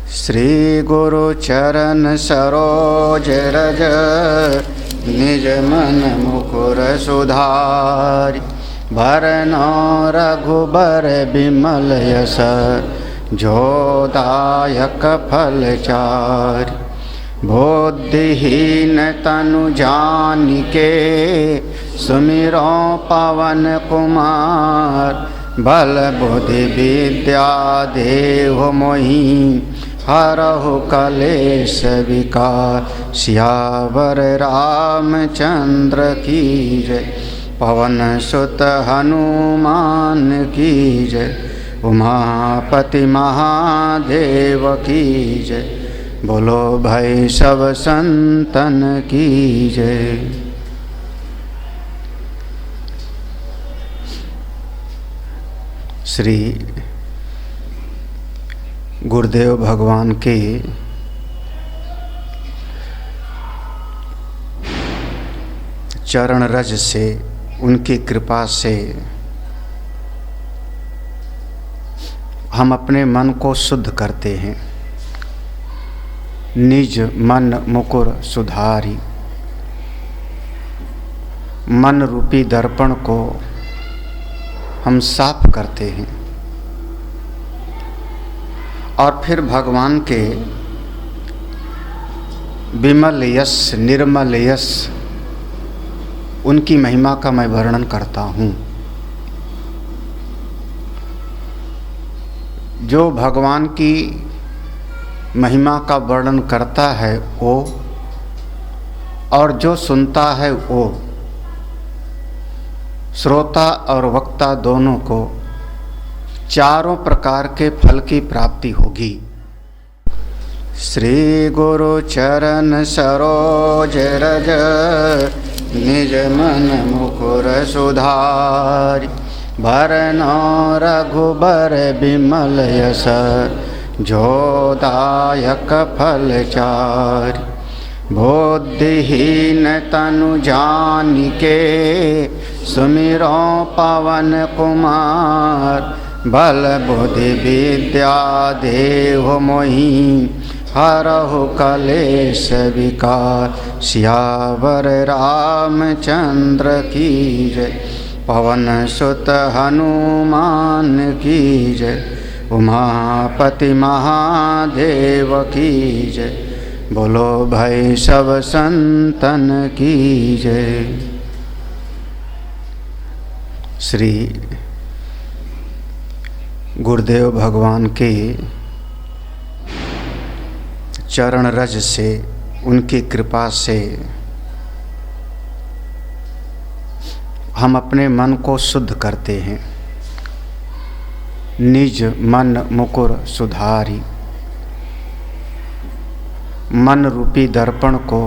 श्री गुरु चरण सरोज रज निज मन मुकुर सुधारि भरनो रघुबर बिमल यश जोदायक फल चारि बुद्धिहीन तनु जानिके सुमिरो पवन कुमार बल बुद्धि विद्या देव मोहि हरहु कलेश विकार सियावर रामचंद्र की जय पवन सुत हनुमान की जय उमापति महादेव की जय बोलो भाई सब संतन की जय। श्री गुरुदेव भगवान के चरण रज से, उनकी कृपा से हम अपने मन को शुद्ध करते हैं। निज मन मुकुर सुधारी, मन रूपी दर्पण को हम साफ करते हैं और फिर भगवान के विमल यश निर्मल यश उनकी महिमा का मैं वर्णन करता हूँ। जो भगवान की महिमा का वर्णन करता है वो और जो सुनता है वो, श्रोता और वक्ता दोनों को चारों प्रकार के फल की प्राप्ति होगी। श्री गुरु चरण सरोज रज निज मन मुकुर सुधारि भरनो रघुबर बिमल यश जोदायक फल चारि बुद्धिहीन तनु जानिके सुमिरो पवन कुमार बल बुद्धि विद्या देव मोहि हरहु कलेश विकार सियावर रामचंद्र की जय पवन सुत हनुमान की जय उमापति महादेव की जय बोलो भाई सब संतन की जय। श्री गुरुदेव भगवान के चरण रज से, उनकी कृपा से हम अपने मन को शुद्ध करते हैं। निज मन मुकुर सुधारी, मन रूपी दर्पण को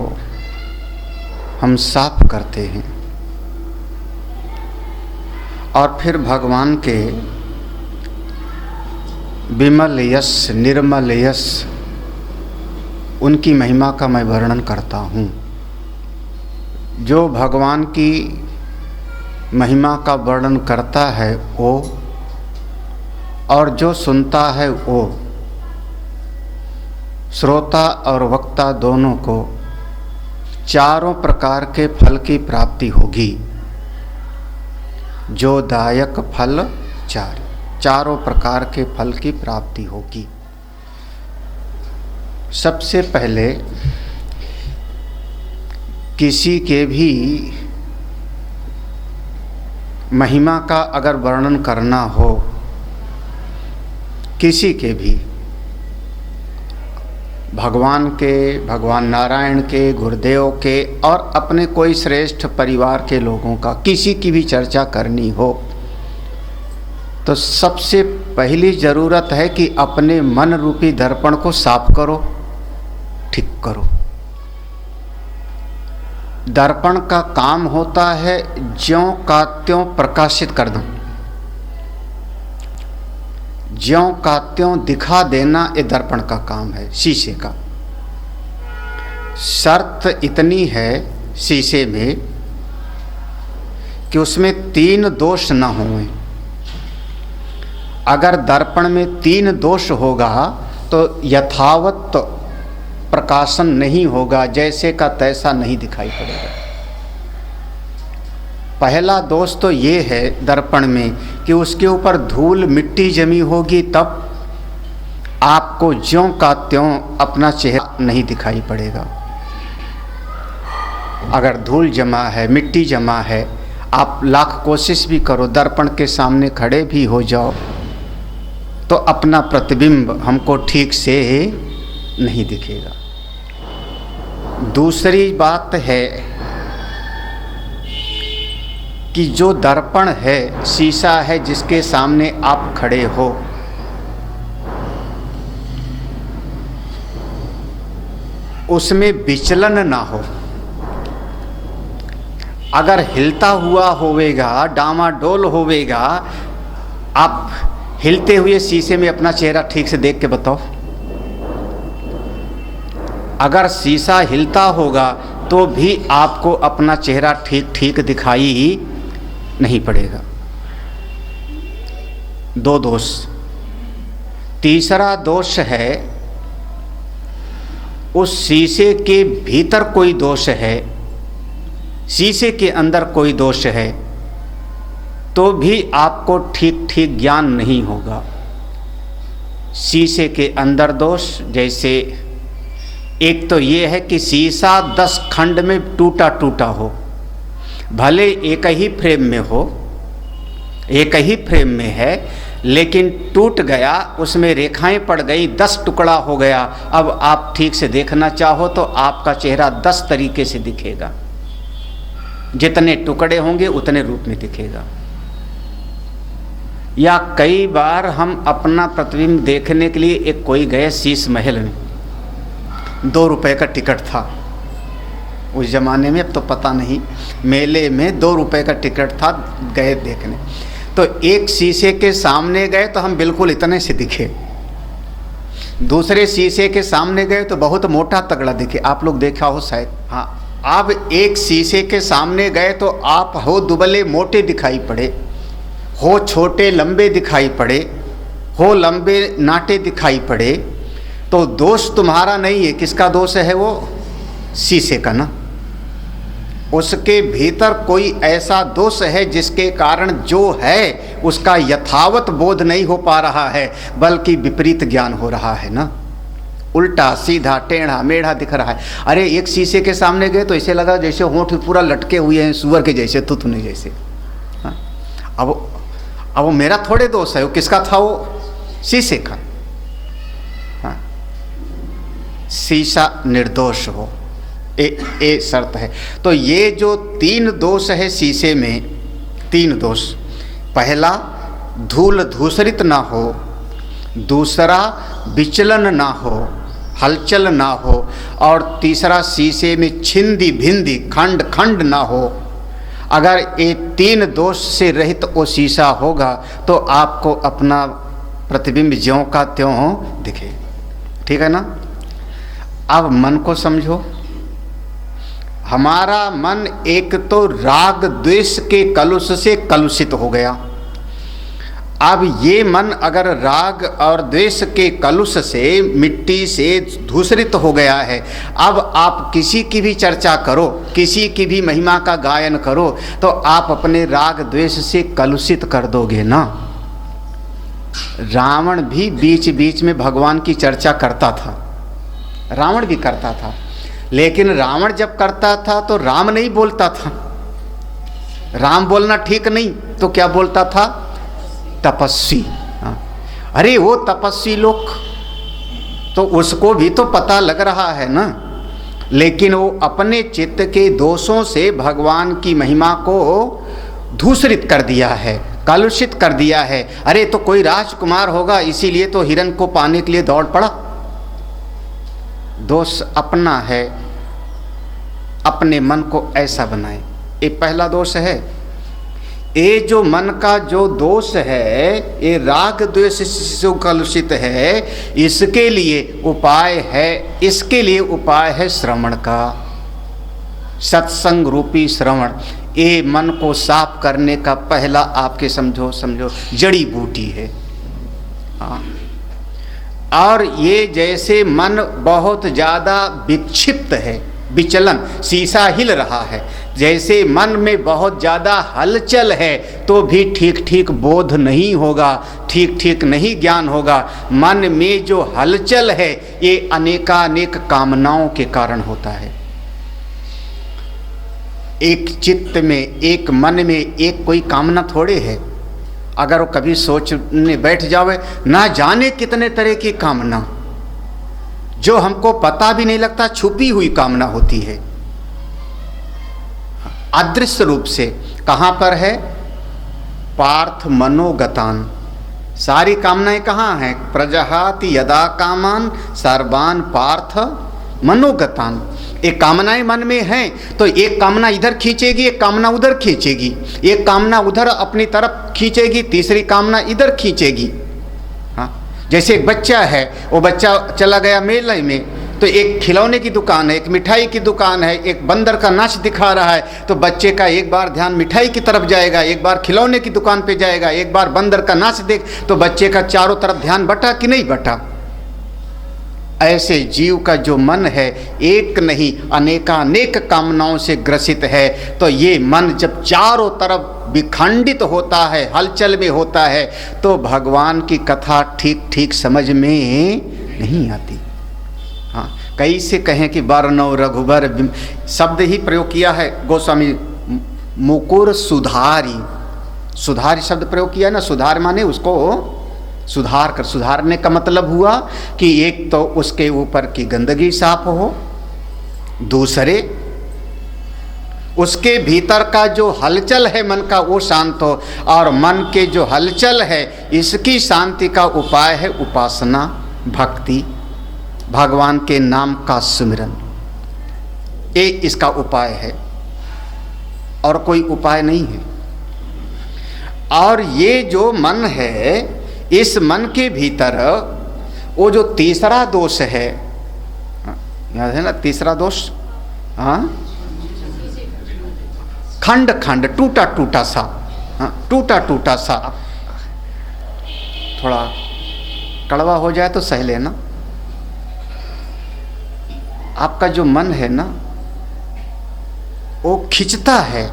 हम साफ करते हैं और फिर भगवान के विमल यश निर्मल यश उनकी महिमा का मैं वर्णन करता हूँ। जो भगवान की महिमा का वर्णन करता है वो और जो सुनता है वो, श्रोता और वक्ता दोनों को चारों प्रकार के फल की प्राप्ति होगी। जो दायक फल चारों प्रकार के फल की प्राप्ति होगी। सबसे पहले किसी के भी महिमा का अगर वर्णन करना हो, किसी के भी, भगवान के, भगवान नारायण के, गुरुदेव के और अपने कोई श्रेष्ठ परिवार के लोगों का, किसी की भी चर्चा करनी हो तो सबसे पहली ज़रूरत है कि अपने मन रूपी दर्पण को साफ करो, ठीक करो। दर्पण का काम होता है ज्यों का त्यों प्रकाशित कर दो, ज्यों का त्यों दिखा देना, ये दर्पण का काम है शीशे का। शर्त इतनी है शीशे में कि उसमें 3 दोष न हों। अगर दर्पण में 3 दोष होगा तो यथावत प्रकाशन नहीं होगा, जैसे का तैसा नहीं दिखाई पड़ेगा। पहला दोष तो ये है दर्पण में कि उसके ऊपर धूल मिट्टी जमी होगी, तब आपको ज्यों का त्यों अपना चेहरा नहीं दिखाई पड़ेगा। अगर धूल जमा है, मिट्टी जमा है, आप लाख कोशिश भी करो, दर्पण के सामने खड़े भी हो जाओ, तो अपना प्रतिबिंब हमको ठीक से नहीं दिखेगा। दूसरी बात है कि जो दर्पण है, शीशा है जिसके सामने आप खड़े हो, उसमें विचलन ना हो। अगर हिलता हुआ होवेगा, डामाडोल होवेगा, आप हिलते हुए शीशे में अपना चेहरा ठीक से देख के बताओ। अगर शीशा हिलता होगा तो भी आपको अपना चेहरा ठीक ठीक दिखाई नहीं पड़ेगा। दो दोष। तीसरा दोष है, उस शीशे के भीतर कोई दोष है, शीशे के अंदर कोई दोष है, तो भी आपको ठीक ठीक ज्ञान नहीं होगा। शीशे के अंदर दोष, जैसे एक तो ये है कि शीशा 10 खंड में टूटा टूटा हो, भले एक ही फ्रेम में हो, एक ही फ्रेम में है, लेकिन टूट गया, उसमें रेखाएं पड़ गई, 10 टुकड़ा हो गया। अब आप ठीक से देखना चाहो तो आपका चेहरा 10 तरीके से दिखेगा, जितने टुकड़े होंगे उतने रूप में दिखेगा। या कई बार हम अपना प्रतिबिंब देखने के लिए एक कोई गए शीश महल में, 2 रुपए का टिकट था उस जमाने में, अब तो पता नहीं, मेले में 2 रुपए का टिकट था, गए देखने। तो एक शीशे के सामने गए तो हम बिल्कुल इतने से दिखे, दूसरे शीशे के सामने गए तो बहुत मोटा तगड़ा दिखे। आप लोग देखा हो शायद। हाँ, अब एक शीशे के सामने गए तो आप हो दुबले मोटे दिखाई पड़े, हो छोटे लंबे दिखाई पड़े, हो लंबे नाटे दिखाई पड़े, तो दोष तुम्हारा नहीं है। किसका दोष है? वो शीशे का ना। उसके भीतर कोई ऐसा दोष है जिसके कारण जो है उसका यथावत बोध नहीं हो पा रहा है, बल्कि विपरीत ज्ञान हो रहा है ना, उल्टा सीधा टेढ़ा मेढ़ा दिख रहा है। अरे एक शीशे के सामने गए तो ऐसे लगा जैसे होंठ पूरा लटके हुए हैं सुअर के जैसे, तुतने जैसे। हाँ? अब वो मेरा थोड़े दोष है, वो किसका था? वो शीशे का। हाँ? शीशा निर्दोष हो, ए शर्त है। तो ये जो 3 दोष है शीशे में, 3 दोष, पहला धूल धूसरित ना हो, दूसरा विचलन ना हो, हलचल ना हो, और तीसरा शीशे में छिंदी भिंदी खंड खंड ना हो। अगर ये 3 दोष से रहित वो शीशा होगा तो आपको अपना प्रतिबिंब ज्यों का त्यों दिखे। ठीक है ना? अब मन को समझो। हमारा मन एक तो राग द्वेष के कलुष से कलुषित हो गया। अब ये मन अगर राग और द्वेष के कलुष से, मिट्टी से धूसरित हो गया है, अब आप किसी की भी चर्चा करो, किसी की भी महिमा का गायन करो, तो आप अपने राग द्वेष से कलुषित कर दोगे ना। रावण भी बीच बीच में भगवान की चर्चा करता था, रावण भी करता था, लेकिन रावण जब करता था तो राम नहीं बोलता था। राम बोलना ठीक नहीं, तो क्या बोलता था? तपस्वी। हाँ। अरे वो तपस्वी लोग, तो उसको भी तो पता लग रहा है ना, लेकिन वो अपने चित्त के दोषों से भगवान की महिमा को धूसरित कर दिया है, कलुषित कर दिया है। अरे तो कोई राजकुमार होगा, इसीलिए तो हिरण को पाने के लिए दौड़ पड़ा। दोष अपना है, अपने मन को ऐसा बनाए। ये पहला दोष है। ये जो मन का जो दोष है, ये राग द्वेष से कलुषित है, इसके लिए उपाय है, इसके लिए उपाय है श्रवण का, सत्संग रूपी श्रवण। ये मन को साफ करने का पहला आपके समझो जड़ी बूटी है। हाँ, और ये जैसे मन बहुत ज़्यादा विक्षिप्त है, विचलन, शीशा हिल रहा है, जैसे मन में बहुत ज़्यादा हलचल है तो भी ठीक ठीक बोध नहीं होगा, ठीक ठीक नहीं ज्ञान होगा। मन में जो हलचल है ये अनेकानेक कामनाओं के कारण होता है। एक चित्त में, एक मन में एक कोई कामना थोड़े है। अगर वो कभी सोचने बैठ जावे, ना जाने कितने तरह की कामना जो हमको पता भी नहीं लगता, छुपी हुई कामना होती है, अदृश्य रूप से। कहाँ पर है? पार्थ मनोगतान। सारी कामनाएं कहाँ हैं? प्रजहाति यदा कामान सर्वान पार्थ मनोगतान। एक कामनाएं मन में हैं तो एक कामना इधर खींचेगी, एक कामना उधर खींचेगी, एक कामना उधर अपनी तरफ खींचेगी, तीसरी कामना इधर खींचेगी। हाँ, जैसे एक बच्चा है, वो बच्चा चला गया मेले में तो एक खिलौने की दुकान है, एक मिठाई की दुकान है, एक बंदर का नाच दिखा रहा है, तो बच्चे का एक बार ध्यान मिठाई की तरफ जाएगा, एक बार खिलौने की दुकान पे जाएगा, एक बार बंदर का नाच देख, तो बच्चे का चारों तरफ ध्यान बटा कि नहीं बटा? ऐसे जीव का जो मन है एक नहीं अनेकानेक कामनाओं से ग्रसित है। तो ये मन जब चारों तरफ विखंडित होता है, हलचल में होता है, तो भगवान की कथा ठीक ठीक समझ में नहीं आती। हाँ, कैसे कहें कि वर्ण रघुबर शब्द ही प्रयोग किया है गोस्वामी, मुकुर सुधारी, सुधारी शब्द प्रयोग किया है ना। सुधार माने उसको सुधार कर, सुधारने का मतलब हुआ कि एक तो उसके ऊपर की गंदगी साफ हो, दूसरे उसके भीतर का जो हलचल है मन का वो शांत हो, और मन के जो हलचल है इसकी शांति का उपाय है उपासना, भक्ति, भगवान के नाम का सुमिरन। ये इसका उपाय है और कोई उपाय नहीं है। और ये जो मन है, इस मन के भीतर वो जो तीसरा दोष है, याद है ना तीसरा दोष? हाँ, खंड खंड, टूटा टूटा सा, हाँ, टूटा टूटा सा। थोड़ा कड़वा हो जाए तो सह लेना। आपका जो मन है ना वो खिंचता है,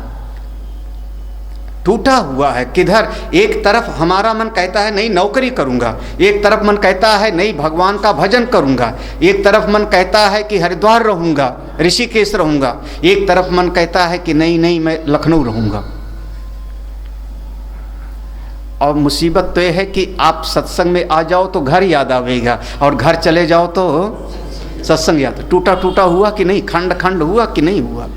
टूटा हुआ है। किधर? एक तरफ हमारा मन कहता है नहीं नौकरी करूंगा, एक तरफ मन कहता है नहीं भगवान का भजन करूंगा, एक तरफ मन कहता है कि हरिद्वार रहूंगा, ऋषिकेश रहूंगा, एक तरफ मन कहता है कि नहीं नहीं मैं लखनऊ रहूंगा। और मुसीबत तो यह है कि आप सत्संग में आ जाओ तो घर याद आवेगा, और घर चले जाओ तो सत्संग याद। टूटा टूटा हुआ कि नहीं, खंड खंड हुआ कि नहीं हुआ?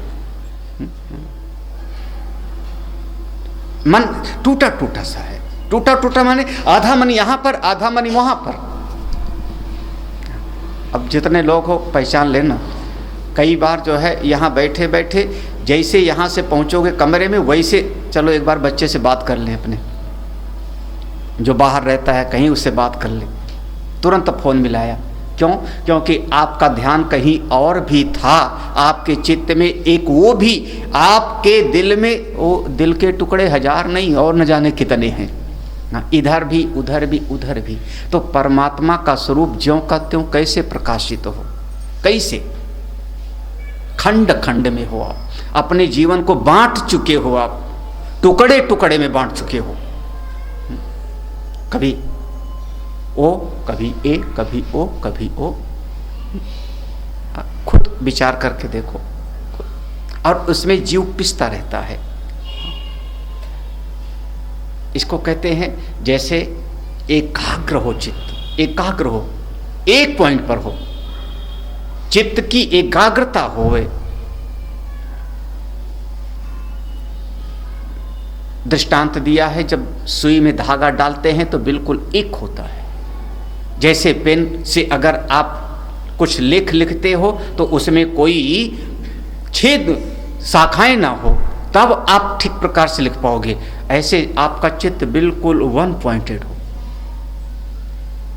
मन टूटा टूटा सा है। टूटा टूटा माने आधा मन यहाँ पर, आधा मन वहाँ पर। अब जितने लोग हो पहचान लेना। कई बार जो है यहाँ बैठे बैठे जैसे यहाँ से पहुँचोगे कमरे में, वैसे चलो एक बार बच्चे से बात कर लें, अपने जो बाहर रहता है कहीं उससे बात कर ले, तुरंत फ़ोन मिलाया। क्यों? क्योंकि आपका ध्यान कहीं और भी था, आपके चित्त में एक वो भी, आपके दिल में वो दिल के टुकड़े हजार नहीं और न जाने कितने हैं, इधर भी उधर भी उधर भी। तो परमात्मा का स्वरूप ज्यों का त्यों कैसे प्रकाशित हो, कैसे खंड खंड में हो। आप अपने जीवन को बांट चुके हो, आप टुकड़े टुकड़े में बांट चुके हो। कभी ओ, कभी ए, कभी ओ, कभी ओ। खुद विचार करके देखो, और उसमें जीव पिसता रहता है। इसको कहते हैं जैसे एकाग्र हो चित्त, एकाग्र हो, एक पॉइंट पर हो, चित्त की एकाग्रता होवे। दृष्टांत दिया है, जब सुई में धागा डालते हैं तो बिल्कुल एक होता है। जैसे पेन से अगर आप कुछ लेख लिखते हो तो उसमें कोई छेद शाखाएं ना हो, तब आप ठीक प्रकार से लिख पाओगे। ऐसे आपका चित्त बिल्कुल वन पॉइंटेड हो,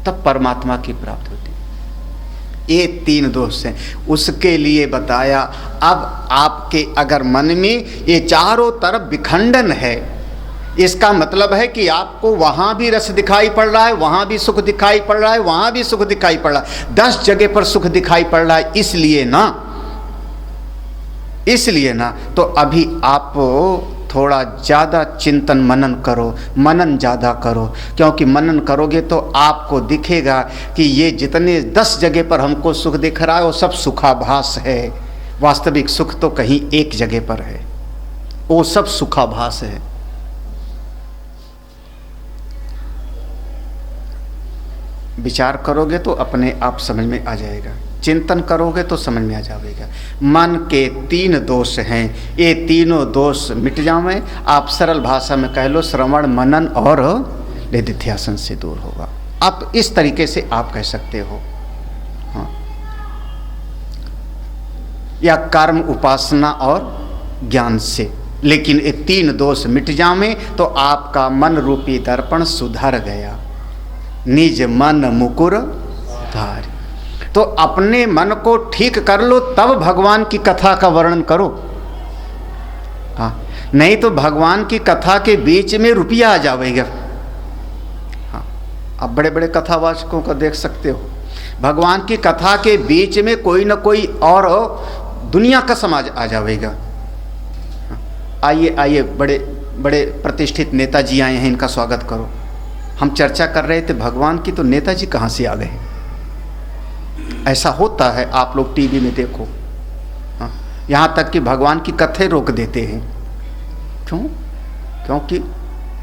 तब परमात्मा की प्राप्ति होती है। ये तीन दोष हैं, उसके लिए बताया। अब आपके अगर मन में ये चारों तरफ विखंडन है, इसका मतलब है कि आपको वहां भी रस दिखाई पड़ रहा है, वहां भी सुख दिखाई पड़ रहा है, वहां भी सुख दिखाई पड़ रहा है, 10 जगह पर सुख दिखाई पड़ रहा है। इसलिए ना तो अभी आप थोड़ा ज़्यादा चिंतन मनन करो, मनन ज़्यादा करो, क्योंकि मनन करोगे तो आपको दिखेगा कि ये जितने 10 जगह पर हमको सुख दिख रहा है वो सब सुखाभास है। वास्तविक सुख तो कहीं एक जगह पर है, वो सब सुखाभास है। विचार करोगे तो अपने आप समझ में आ जाएगा, चिंतन करोगे तो समझ में आ जाएगा। मन के 3 दोष हैं, ये तीनों दोष मिट जाएं। आप सरल भाषा में कह लो, श्रवण मनन और निधिध्यासन से दूर होगा। आप इस तरीके से आप कह सकते हो, हाँ। या कर्म, उपासना और ज्ञान से, लेकिन ये 3 दोष मिट जाएं तो आपका मन रूपी दर्पण सुधर गया। निज मन मुकुर धारी, तो अपने मन को ठीक कर लो, तब भगवान की कथा का वर्णन करो। हाँ, नहीं तो भगवान की कथा के बीच में रुपया आ जाएगा। हाँ, आप बड़े बड़े कथावाचकों को देख सकते हो, भगवान की कथा के बीच में कोई ना कोई और दुनिया का समाज आ जाएगा। हाँ, आइए आइए, बड़े बड़े प्रतिष्ठित नेताजी आए हैं, इनका स्वागत करो। हम चर्चा कर रहे थे भगवान की, तो नेताजी कहाँ से आ गए? ऐसा होता है, आप लोग टीवी में देखो। हाँ, यहाँ तक कि भगवान की कथें रोक देते हैं। क्यों? क्योंकि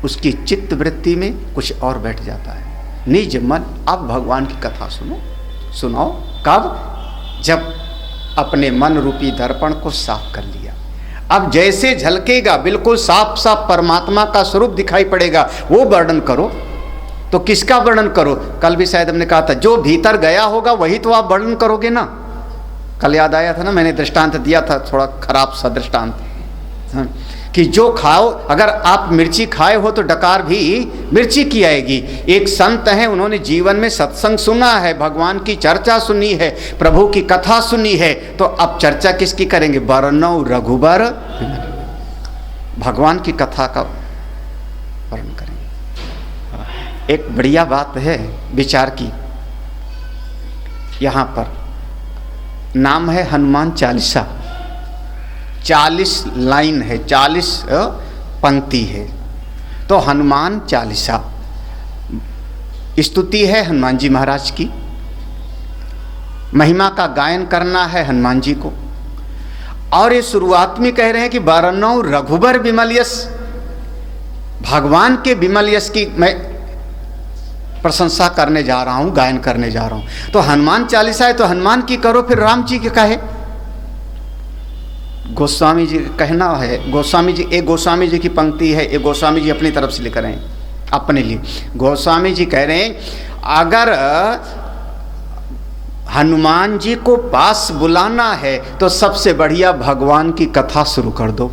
उसकी चित्त वृत्ति में कुछ और बैठ जाता है। निज मन, अब भगवान की कथा सुनाओ। कब? जब अपने मन रूपी दर्पण को साफ कर लिया। अब जैसे झलकेगा, बिल्कुल साफ साफ परमात्मा का स्वरूप दिखाई पड़ेगा, वो वर्णन करो। तो किसका वर्णन करो? कल भी शायद हमने कहा था, जो भीतर गया होगा वही तो आप वर्णन करोगे ना। कल याद आया था ना, मैंने दृष्टांत दिया था, थोड़ा खराब सा दृष्टांत, कि जो खाओ, अगर आप मिर्ची खाए हो तो डकार भी मिर्ची की आएगी। एक संत हैं, उन्होंने जीवन में सत्संग सुना है, भगवान की चर्चा सुनी है, प्रभु की कथा सुनी है, तो अब चर्चा किसकी करेंगे? बरनौ रघुबर, भगवान की कथा का वर्णन करेंगे। एक बढ़िया बात है विचार की, यहाँ पर नाम है हनुमान चालीसा। 40 लाइन है, 40 पंक्ति है, तो हनुमान चालीसा स्तुति है हनुमान जी महाराज की, महिमा का गायन करना है हनुमान जी को। और ये शुरुआत में कह रहे हैं कि बरनौ रघुबर विमल यश, भगवान के विमल यश की मैं प्रशंसा करने जा रहा हूं, गायन करने जा रहा हूं। तो हनुमान चालीसा है तो हनुमान की करो, फिर राम जी के कहे। गोस्वामी जी कहना है, गोस्वामी जी, एक गोस्वामी जी की पंक्ति है, एक गोस्वामी जी अपनी तरफ से लिख रहे हैं अपने लिए। गोस्वामी जी कह रहे हैं, अगर हनुमान जी को पास बुलाना है तो सबसे बढ़िया भगवान की कथा शुरू कर दो,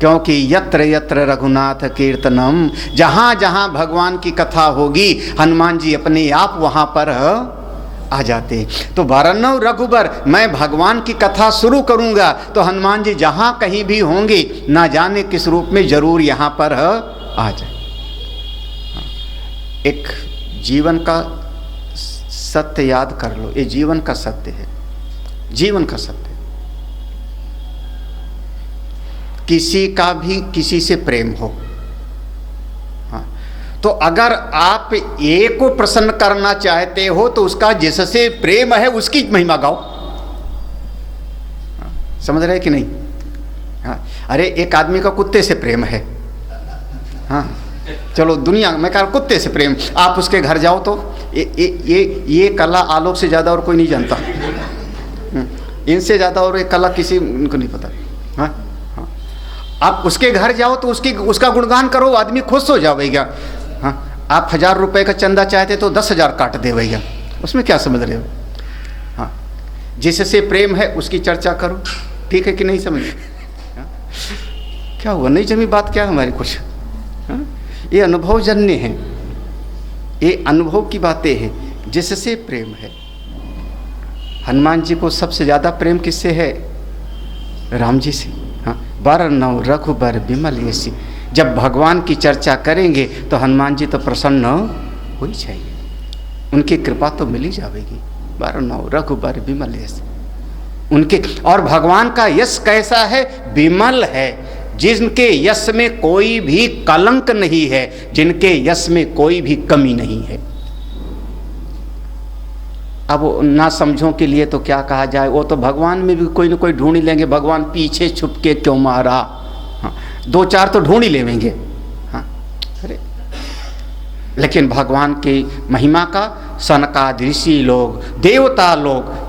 क्योंकि यत्र यत्र रघुनाथ कीर्तनम, जहाँ जहाँ भगवान की कथा होगी हनुमान जी अपने आप वहाँ पर आ जाते। तो बरनौ रघुबर, मैं भगवान की कथा शुरू करूँगा तो हनुमान जी जहाँ कहीं भी होंगे, ना जाने किस रूप में जरूर यहाँ पर आ जाए। एक जीवन का सत्य याद कर लो, ये जीवन का सत्य है, जीवन का सत्य। किसी का भी किसी से प्रेम हो, हाँ, तो अगर आप एक को प्रसन्न करना चाहते हो तो उसका जिससे प्रेम है उसकी महिमा गाओ। हाँ, समझ रहे कि नहीं? हाँ, अरे एक आदमी का कुत्ते से प्रेम है, हाँ, चलो दुनिया में कहा कुत्ते से प्रेम, आप उसके घर जाओ तो ये कला आलोक से ज़्यादा और कोई नहीं जानता, इनसे ज़्यादा और ये कला किसी को नहीं पता। हाँ, आप उसके घर जाओ तो उसका गुणगान करो, आदमी खुश हो जाएगा। हाँ, आप 1000 रुपये का चंदा चाहते तो 10,000 काट दे भैया, उसमें क्या समझ रहे हो? हाँ, जिससे प्रेम है उसकी चर्चा करो, ठीक है कि नहीं? समझ क्या हुआ? नहीं जमी बात क्या हमारी कुछ? हाँ, ये अनुभवजन्य है, ये अनुभव की बातें हैं। जिससे प्रेम है, हनुमान जी को सबसे ज़्यादा प्रेम किससे है? राम जी से। हाँ, बरनौ रघुबर विमल यशी, जब भगवान की चर्चा करेंगे तो हनुमान जी तो प्रसन्न हो ही चाहिए, उनकी कृपा तो मिल ही जाएगी। 12:9 रघुबर विमल यश उनके। और भगवान का यश कैसा है? विमल है, जिनके यश में कोई भी कलंक नहीं है, जिनके यश में कोई भी कमी नहीं है। अब ना समझों के लिए तो क्या कहा जाए, वो तो भगवान में भी कोई ना कोई ढूंढ ही लेंगे, भगवान पीछे छुप के क्यों मारा। हाँ, 2-4 तो ढूंढ ही लेंगे। हाँ, अरे लेकिन भगवान की महिमा का सनकादि ऋषि लोग, देवता लोग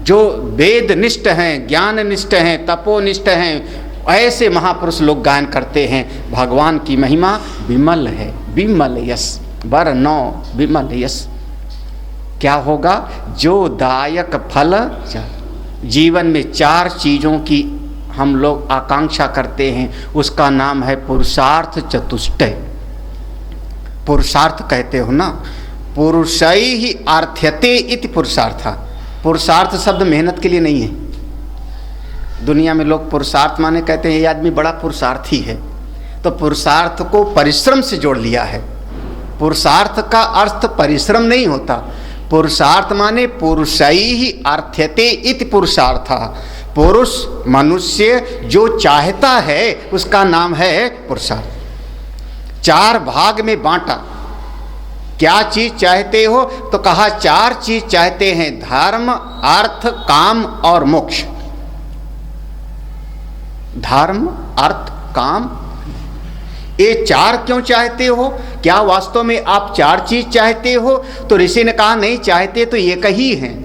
जो वेद निष्ठ हैं, ज्ञान निष्ठ हैं, तपोनिष्ठ हैं, ऐसे महापुरुष लोग गायन करते हैं। भगवान की महिमा विमल है, विमल यश 12:9 विमल यश। क्या होगा? जो दायक फल। जीवन में 4 चीज़ों की हम लोग आकांक्षा करते हैं, उसका नाम है पुरुषार्थ चतुष्टय। पुरुषार्थ कहते हो ना, पुरुषै ही आर्थ्यते इति पुरुषार्थ। पुरुषार्थ शब्द मेहनत के लिए नहीं है। दुनिया में लोग पुरुषार्थ माने कहते हैं ये आदमी बड़ा पुरुषार्थी है, तो पुरुषार्थ को परिश्रम से जोड़ लिया है। पुरुषार्थ का अर्थ परिश्रम नहीं होता। पुरुषार्थ माने पुरुषै ही आर्थ्यते इति पुरुषार्थ। पुरुष मनुष्य जो चाहता है उसका नाम है पुरुषार्थ। 4 भाग में बांटा। क्या चीज चाहते हो? तो कहा 4 चीज चाहते हैं, धर्म, अर्थ, काम और मोक्ष। धर्म, अर्थ, काम, ये 4 क्यों चाहते हो? क्या वास्तव में आप 4 चीज चाहते हो? तो ऋषि ने कहा नहीं, चाहते तो एक ही हैं,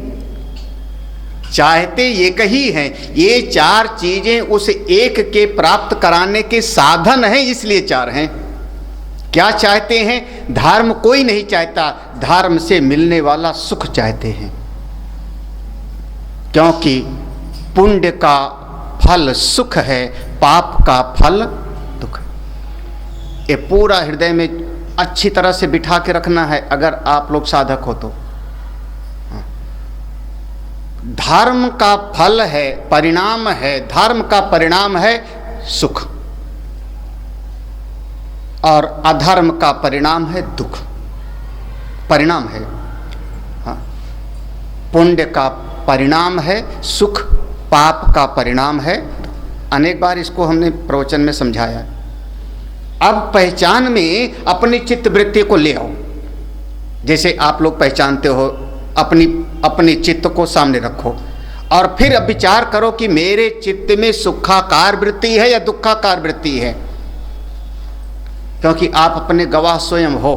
चाहते एक ही हैं। ये 4 चीजें उस एक के प्राप्त कराने के साधन हैं, इसलिए 4 हैं। क्या चाहते हैं? धर्म कोई नहीं चाहता, धर्म से मिलने वाला सुख चाहते हैं, क्योंकि पुण्य का फल सुख है, पाप का फल दुख है। ये पूरा हृदय में अच्छी तरह से बिठा के रखना है अगर आप लोग साधक हो तो। धर्म का फल है, परिणाम है, धर्म का परिणाम है सुख, और अधर्म का परिणाम है दुख। परिणाम है, हाँ, पुण्य का परिणाम है सुख, पाप का परिणाम है। अनेक बार इसको हमने प्रवचन में समझाया। अब पहचान में अपनी चित्त वृत्ति को ले आओ। जैसे आप लोग पहचानते हो, अपनी चित्त को सामने रखो और फिर अब विचार करो कि मेरे चित्त में सुखाकार वृत्ति है या दुखाकार वृत्ति है, क्योंकि आप अपने गवाह स्वयं हो,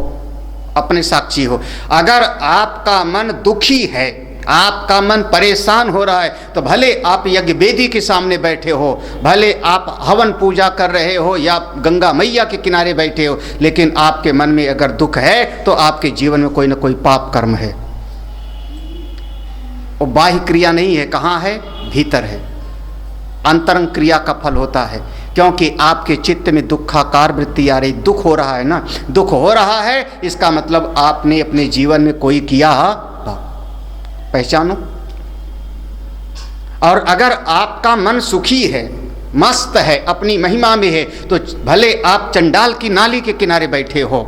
अपने साक्षी हो। अगर आपका मन दुखी है, आपका मन परेशान हो रहा है, तो भले आप यज्ञ वेदी के सामने बैठे हो, भले आप हवन पूजा कर रहे हो या गंगा मैया के किनारे बैठे हो, लेकिन आपके मन में अगर दुख है तो आपके जीवन में कोई ना कोई पाप कर्म है। वो बाह्य क्रिया नहीं है, कहाँ है? भीतर है। अंतरंग क्रिया का फल होता है, क्योंकि आपके चित्त में दुखाकार वृत्ति आ रही। दुख हो रहा है ना, दुख हो रहा है, इसका मतलब आपने अपने जीवन में कोई किया पहचानो। और अगर आपका मन सुखी है, मस्त है, अपनी महिमा में है, तो भले आप चंडाल की नाली के किनारे बैठे हो,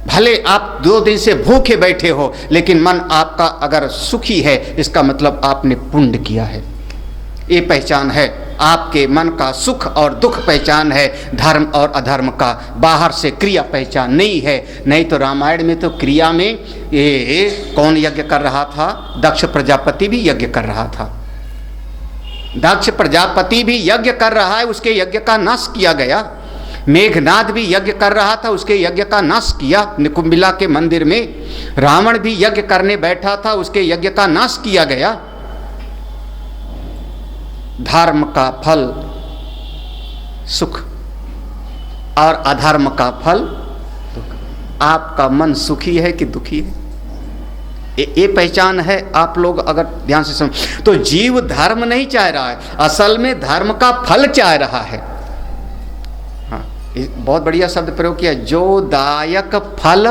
भले आप 2 दिन से भूखे बैठे हो, लेकिन मन आपका अगर सुखी है, इसका मतलब आपने पुण्य किया है। ये पहचान है आपके मन का। सुख और दुख पहचान है, धर्म और अधर्म का। बाहर से क्रिया पहचान नहीं है। नहीं तो रामायण में तो क्रिया में ये कौन यज्ञ कर रहा था? दक्ष प्रजापति भी यज्ञ कर रहा था। दक्ष प्रजापति भी यज्ञ कर रहा है, उसके यज्ञ का नाश किया गया। मेघनाद भी यज्ञ कर रहा था, उसके यज्ञ का नाश किया निकुंभिला के मंदिर में। रावण भी यज्ञ करने बैठा था, उसके यज्ञ का नाश किया गया। धर्म का फल सुख और अधर्म का फल दुख। आपका मन सुखी है कि दुखी है? ये पहचान है। आप लोग अगर ध्यान से सुन तो जीव धर्म नहीं चाह रहा है, असल में धर्म का फल चाह रहा है। हाँ, बहुत बढ़िया शब्द प्रयोग किया, जो दायक फल।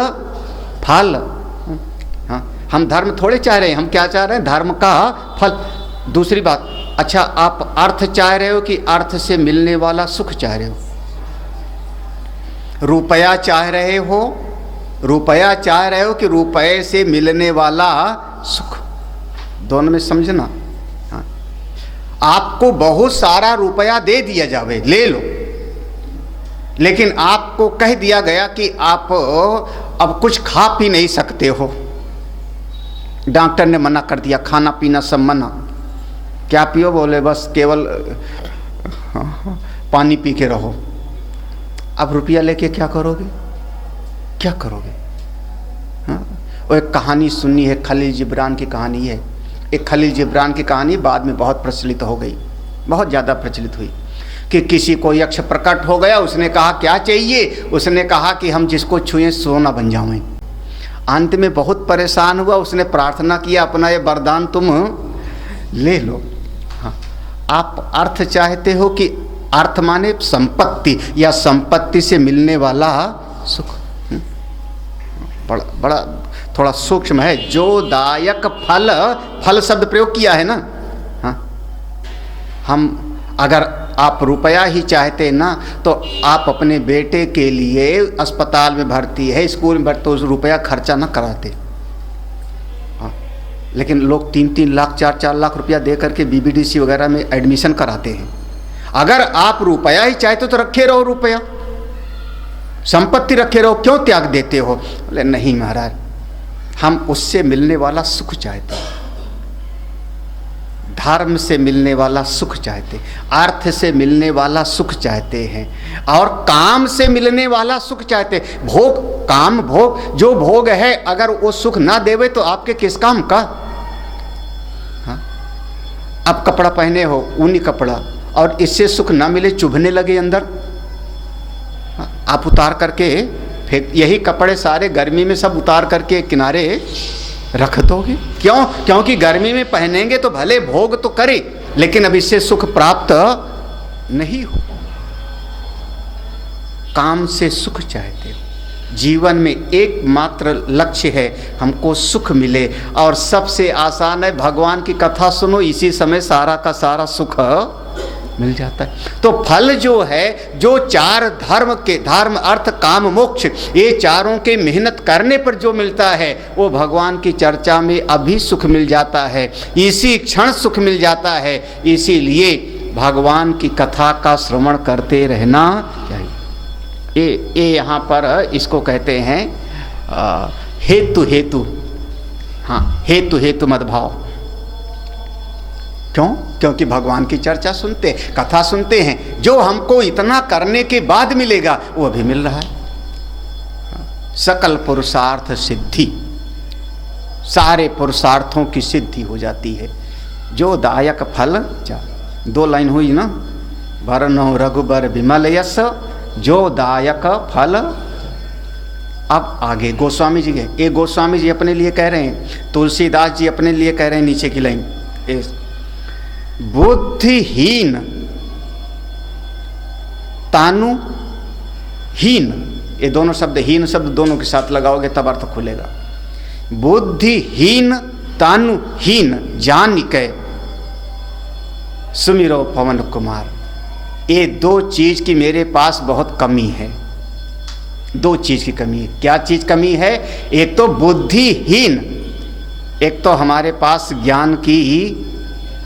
फल, हाँ, हम धर्म थोड़े चाह रहे हैं, हम क्या चाह रहे हैं? धर्म का फल। दूसरी बात, अच्छा, आप अर्थ चाह रहे हो कि अर्थ से मिलने वाला सुख चाह रहे हो? रुपया चाह रहे हो, रुपया चाह रहे हो कि रुपये से मिलने वाला सुख, दोनों में समझना। हाँ। आपको बहुत सारा रुपया दे दिया जावे, ले लो, लेकिन आपको कह दिया गया कि आप अब कुछ खा पी नहीं सकते हो, डॉक्टर ने मना कर दिया, खाना पीना सब मना। क्या पियो? बोले बस केवल पानी पी के रहो। अब रुपया लेके क्या करोगे? क्या करोगे? हाँ? और एक कहानी सुननी है, खलील जिब्रान की कहानी है। एक खलील जिब्रान की कहानी बाद में बहुत प्रचलित हो गई, बहुत ज़्यादा प्रचलित हुई कि किसी को यक्ष प्रकट हो गया, उसने कहा क्या चाहिए? उसने कहा कि हम जिसको छुएं सोना बन जाएं। अंत में बहुत परेशान हुआ, उसने प्रार्थना किया अपना ये वरदान तुम ले लो। हाँ, आप अर्थ चाहते हो कि अर्थ माने संपत्ति या संपत्ति से मिलने वाला सुख। बड़ा बड़ा थोड़ा सूक्ष्म है। जो दायक फल, फल शब्द प्रयोग किया है ना। हाँ, हम अगर आप रुपया ही चाहते ना तो आप अपने बेटे के लिए अस्पताल में भर्ती है, स्कूल में भर्ती, तो रुपया खर्चा ना कराते। हाँ, लेकिन लोग 3-3 लाख 4-4 लाख रुपया दे करके बीबीडीसी वगैरह में एडमिशन कराते हैं। अगर आप रुपया ही चाहते तो रखे रहो, रुपया संपत्ति रखे रहो, क्यों त्याग देते हो? बोले नहीं महाराज, हम उससे मिलने वाला सुख चाहते हैं, धर्म से मिलने वाला सुख चाहते, अर्थ से मिलने वाला सुख चाहते हैं, और काम से मिलने वाला सुख चाहते। भोग, काम, भोग, जो भोग है अगर वो सुख ना देवे तो आपके किस काम का? हाँ? अब कपड़ा पहने हो, ऊनी कपड़ा, और इससे सुख ना मिले, चुभने लगे अंदर, हाँ? आप उतार करके फेंक, यही कपड़े सारे गर्मी में सब उतार करके किनारे रख दोगे। क्यों? क्योंकि गर्मी में पहनेंगे तो भले भोग तो करे, लेकिन अब इससे सुख प्राप्त नहीं हो। काम से सुख चाहते हो। जीवन में एकमात्र लक्ष्य है हमको सुख मिले, और सबसे आसान है भगवान की कथा सुनो, इसी समय सारा का सारा सुख मिल जाता है। तो फल जो है, जो चार धर्म के, धर्म अर्थ काम मोक्ष, ये चारों के मेहनत करने पर जो मिलता है वो भगवान की चर्चा में अभी सुख मिल जाता है, इसी क्षण सुख मिल जाता है। इसीलिए भगवान की कथा का श्रवण करते रहना चाहिए। ये यहाँ पर इसको कहते हैं हेतु हेतु। हाँ, हेतु हेतु मद्भाव। क्यों? क्योंकि भगवान की चर्चा सुनते, कथा सुनते हैं, जो हमको इतना करने के बाद मिलेगा वो अभी मिल रहा है। सकल पुरुषार्थ सिद्धि, सारे पुरुषार्थों की सिद्धि हो जाती है। जो दायक फल, 2 लाइन हुई ना, वरनो रघुबर विमल यश, जो दायक फल। अब आगे गोस्वामी जी गए, ये गोस्वामी जी अपने लिए कह रहे हैं, तुलसीदास जी अपने लिए कह रहे हैं, नीचे की लाइन, बुद्धिहीन तानुहीन, ये दोनों शब्द, हीन शब्द दोनों के साथ लगाओगे तब अर्थ खुलेगा। बुद्धिहीन तानुहीन जानिकै सुमिरो पवन कुमार। ये 2 चीज की मेरे पास बहुत कमी है, 2 चीज की कमी है। क्या चीज कमी है? एक तो बुद्धिहीन, एक तो हमारे पास ज्ञान की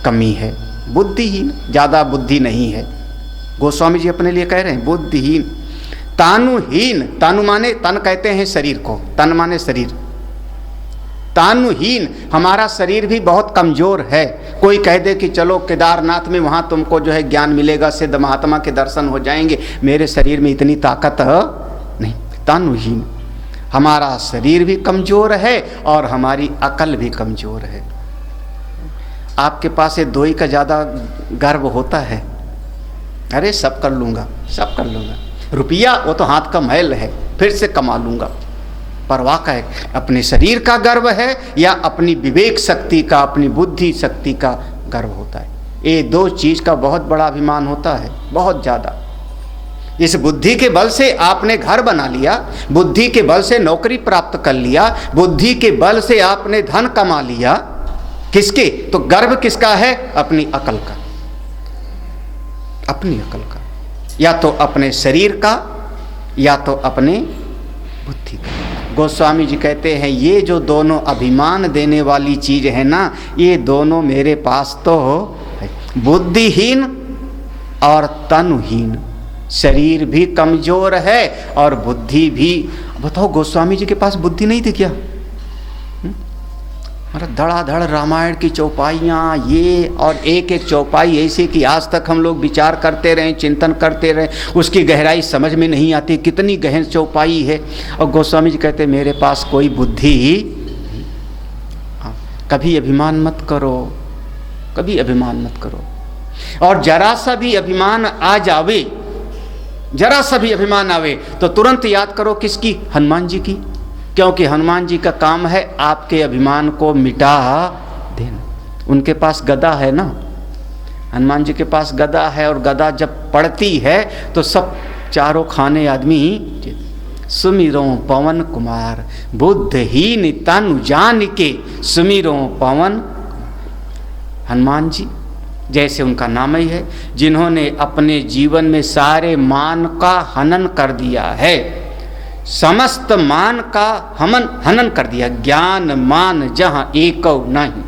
कमी है। बुद्धिहीन, ज़्यादा बुद्धि नहीं है, गोस्वामी जी अपने लिए कह रहे हैं। बुद्धिहीन तानुहीन, तानु माने तन कहते हैं शरीर को, तन माने शरीर। तानुहीन, हमारा शरीर भी बहुत कमज़ोर है। कोई कह दे कि चलो केदारनाथ में, वहाँ तुमको जो है ज्ञान मिलेगा, सिद्ध महात्मा के दर्शन हो जाएंगे, मेरे शरीर में इतनी ताकत नहीं। तानुहीन, हमारा शरीर भी कमज़ोर है और हमारी अकल भी कमज़ोर है। आपके पास ये 2 ही का ज़्यादा गर्व होता है, अरे सब कर लूँगा, सब कर लूँगा, रुपया वो तो हाथ का मैल है, फिर से कमा लूँगा। परवाह का है, अपने शरीर का गर्व है या अपनी विवेक शक्ति का, अपनी बुद्धि शक्ति का गर्व होता है। ये 2 चीज़ का बहुत बड़ा अभिमान होता है, बहुत ज़्यादा। इस बुद्धि के बल से आपने घर बना लिया, बुद्धि के बल से नौकरी प्राप्त कर लिया, बुद्धि के बल से आपने धन कमा लिया, किसके? तो गर्व किसका है? अपनी अकल का, अपनी अकल का, या तो अपने शरीर का या तो अपने बुद्धि का। गोस्वामी जी कहते हैं ये जो दोनों अभिमान देने वाली चीज है ना, ये दोनों मेरे पास तो है। बुद्धिहीन और तनुहीन, शरीर भी कमजोर है और बुद्धि भी। बताओ गोस्वामी जी के पास बुद्धि नहीं थी क्या? धड़ाधड़ रामायण की चौपाइयाँ ये, और एक एक चौपाई ऐसी कि आज तक हम लोग विचार करते रहें, चिंतन करते रहें, उसकी गहराई समझ में नहीं आती, कितनी गहन चौपाई है। और गोस्वामी जी कहते मेरे पास कोई बुद्धि ही। कभी अभिमान मत करो, कभी अभिमान मत करो। और जरा सा भी अभिमान आ जावे, जरा सा भी अभिमान आवे तो तुरंत याद करो किसकी? हनुमान जी की। क्योंकि हनुमान जी का काम है आपके अभिमान को मिटा देना। उनके पास गदा है ना, हनुमान जी के पास गदा है, और गदा जब पड़ती है तो सब चारों खाने आदमी सुमिरो पवन कुमार, बुद्धहीन तनु जान के सुमिरो पवन। हनुमान जी जैसे उनका नाम ही है, जिन्होंने अपने जीवन में सारे मान का हनन कर दिया है, समस्त मान का हनन कर दिया, ज्ञान मान जहां एको नहीं,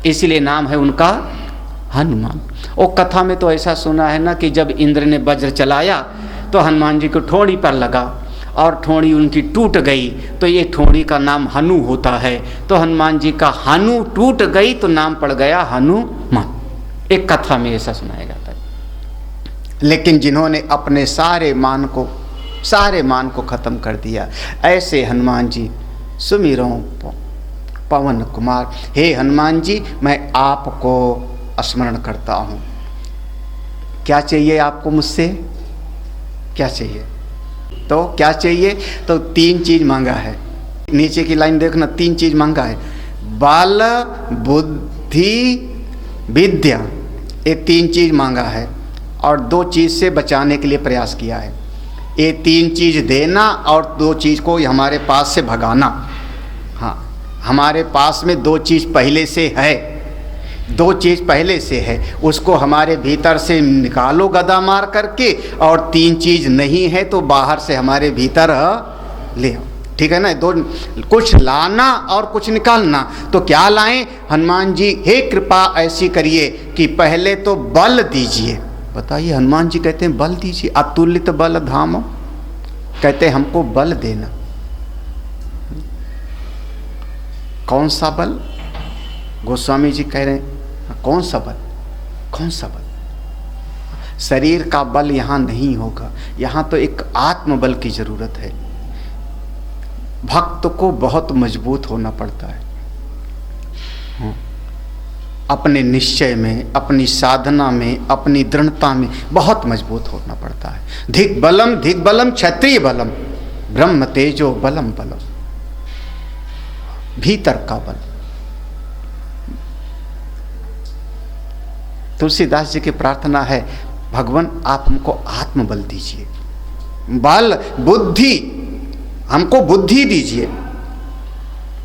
इसलिए नाम है उनका हनुमान। और कथा में तो ऐसा सुना है ना कि जब इंद्र ने वज्र चलाया तो हनुमान जी को ठोड़ी पर लगा और ठोड़ी उनकी टूट गई, तो ये ठोड़ी का नाम हनु होता है। तो हनुमान जी का हनु टूट गई तो नाम पड़ गया हनुमान। एक कथा में ऐसा सुनाया जाता है। लेकिन जिन्होंने अपने सारे मान को खत्म कर दिया, ऐसे हनुमान जी सुमिरो पवन कुमार। हे हनुमान जी, मैं आपको स्मरण करता हूँ। क्या चाहिए आपको मुझसे? क्या चाहिए? तो क्या चाहिए? तो 3 चीज मांगा है। नीचे की लाइन देखना, 3 चीज मांगा है। बल, बुद्धि, विद्या, ये 3 चीज मांगा है, और 2 चीज से बचाने के लिए प्रयास किया है। ये 3 चीज देना और 2 चीज को हमारे पास से भगाना। हाँ, हमारे पास में 2 चीज पहले से है, 2 चीज पहले से है, उसको हमारे भीतर से निकालो गदा मार करके, और 3 चीज नहीं है तो बाहर से हमारे भीतर ले आओ। ठीक है ना? 2, कुछ लाना और कुछ निकालना। तो क्या लाएं? हनुमान जी, हे कृपा ऐसी करिए कि पहले तो बल दीजिए। बताइए, हनुमान जी कहते हैं बल दीजिए, अतुलित बल धाम, कहते हैं हमको बल देना। कौन सा बल? गोस्वामी जी कह रहे हैं कौन सा बल? कौन सा बल? शरीर का बल यहाँ नहीं होगा, यहाँ तो एक आत्मबल की जरूरत है। भक्त को बहुत मजबूत होना पड़ता है, अपने निश्चय में, अपनी साधना में, अपनी दृढ़ता में बहुत मजबूत होना पड़ता है। धिक बलम क्षत्रिय बलम, ब्रह्म तेजो बलम बलम। भीतर का बल। तुलसीदास जी की प्रार्थना है, भगवान आप हमको आत्मबल दीजिए, बल बुद्धि, हमको बुद्धि दीजिए।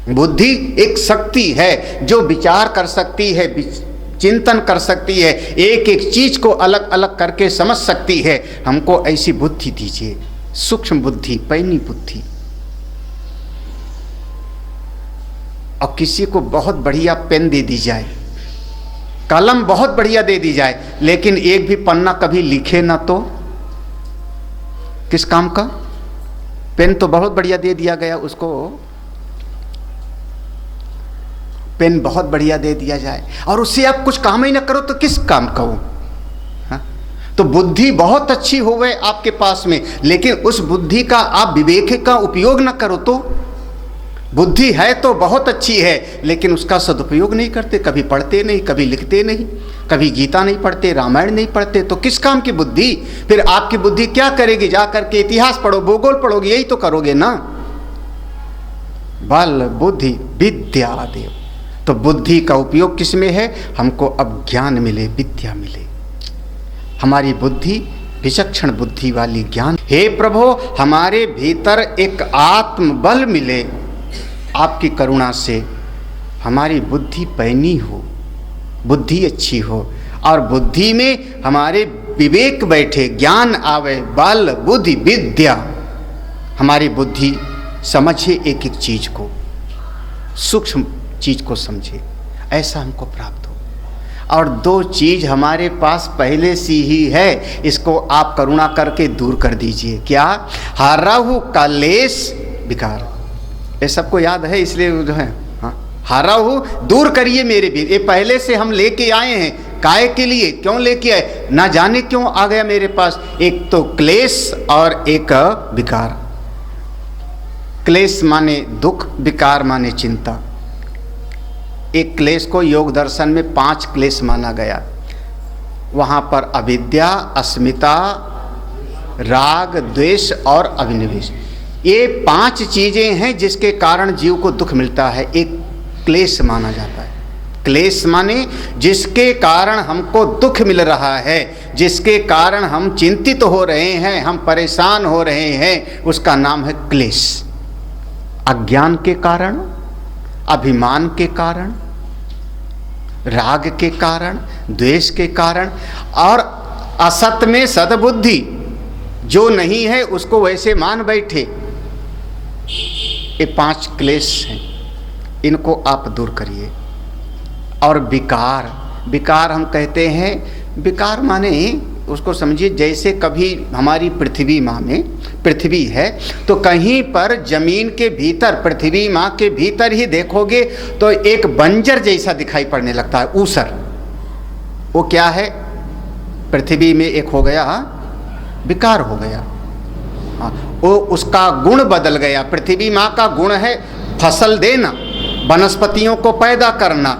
बुद्धि एक शक्ति है जो विचार कर सकती है, चिंतन कर सकती है, एक एक चीज को अलग अलग करके समझ सकती है। हमको ऐसी बुद्धि दीजिए, सूक्ष्म बुद्धि, पैनी बुद्धि। और किसी को बहुत बढ़िया पेन दे दी जाए, कलम बहुत बढ़िया दे दी जाए, लेकिन एक भी पन्ना कभी लिखे ना तो किस काम का? पेन तो बहुत बढ़िया दे दिया गया उसको, पेन बहुत बढ़िया दे दिया जाए और उससे आप कुछ काम ही ना करो तो किस काम का हो? तो बुद्धि बहुत अच्छी होवे आपके पास में, लेकिन उस बुद्धि का आप विवेक का उपयोग ना करो तो? बुद्धि है तो बहुत अच्छी है, लेकिन उसका सदुपयोग नहीं करते, कभी पढ़ते नहीं, कभी लिखते नहीं, कभी गीता नहीं पढ़ते, रामायण नहीं पढ़ते, तो किस काम की बुद्धि? फिर आपकी बुद्धि क्या करेगी? जा करके इतिहास पढ़ो, भूगोल पढ़ोगे, यही तो करोगे ना। बल बुद्धि विद्या देव। तो बुद्धि का उपयोग किस में है? हमको अब ज्ञान मिले, विद्या मिले, हमारी बुद्धि विचक्षण बुद्धि वाली ज्ञान। हे प्रभु, हमारे भीतर एक आत्मबल मिले, आपकी करुणा से हमारी बुद्धि पैनी हो, बुद्धि अच्छी हो, और बुद्धि में हमारे विवेक बैठे, ज्ञान आवे, बल बुद्धि विद्या, हमारी बुद्धि समझे एक एक चीज को, सूक्ष्म चीज को समझे, ऐसा हमको प्राप्त हो। और दो चीज हमारे पास पहले से ही है, इसको आप करुणा करके दूर कर दीजिए। क्या? हाराहु कलेश विकार, ये सबको याद है, इसलिए जो है हाराहु दूर करिए मेरे भी, ये पहले से हम लेके आए हैं। काय के लिए? क्यों लेके आए? ना जाने क्यों आ गया मेरे पास। एक तो क्लेश और एक विकार। क्लेश माने दुख, विकार माने चिंता। एक क्लेश को योग दर्शन में 5 क्लेश माना गया। वहाँ पर अविद्या, अस्मिता, राग, द्वेष और अभिनिवेश, ये 5 चीजें हैं जिसके कारण जीव को दुख मिलता है, एक क्लेश माना जाता है। क्लेश माने जिसके कारण हमको दुख मिल रहा है, जिसके कारण हम चिंतित हो रहे हैं, हम परेशान हो रहे हैं, उसका नाम है क्लेश। अज्ञान के कारण, अभिमान के कारण, राग के कारण, द्वेष के कारण, और असत में सद्बुद्धि, जो नहीं है उसको वैसे मान बैठे, ये 5 क्लेश हैं, इनको आप दूर करिए। और विकार, विकार हम कहते हैं, विकार माने उसको समझिए जैसे कभी हमारी पृथ्वी माँ में, पृथ्वी है तो कहीं पर जमीन के भीतर, पृथ्वी माँ के भीतर ही देखोगे तो एक बंजर जैसा दिखाई पड़ने लगता है, ऊसर। वो क्या है? पृथ्वी में एक हो गया विकार हो गया, वो उसका गुण बदल गया। पृथ्वी माँ का गुण है फसल देना, वनस्पतियों को पैदा करना।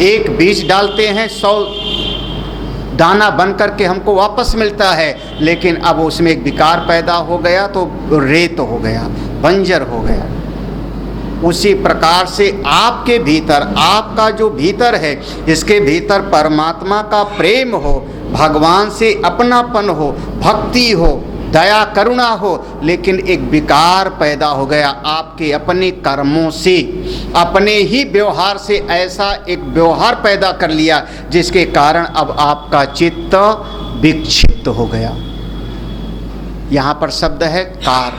एक बीज डालते हैं 100 दाना बन करके हमको वापस मिलता है, लेकिन अब उसमें एक विकार पैदा हो गया तो रेत हो गया, बंजर हो गया। उसी प्रकार से आपके भीतर, आपका जो भीतर है, इसके भीतर परमात्मा का प्रेम हो, भगवान से अपनापन हो, भक्ति हो, दया करुणा हो, लेकिन एक विकार पैदा हो गया आपके अपने कर्मों से, अपने ही व्यवहार से ऐसा एक व्यवहार पैदा कर लिया जिसके कारण अब आपका चित्त विक्षिप्त हो गया। यहाँ पर शब्द है कार।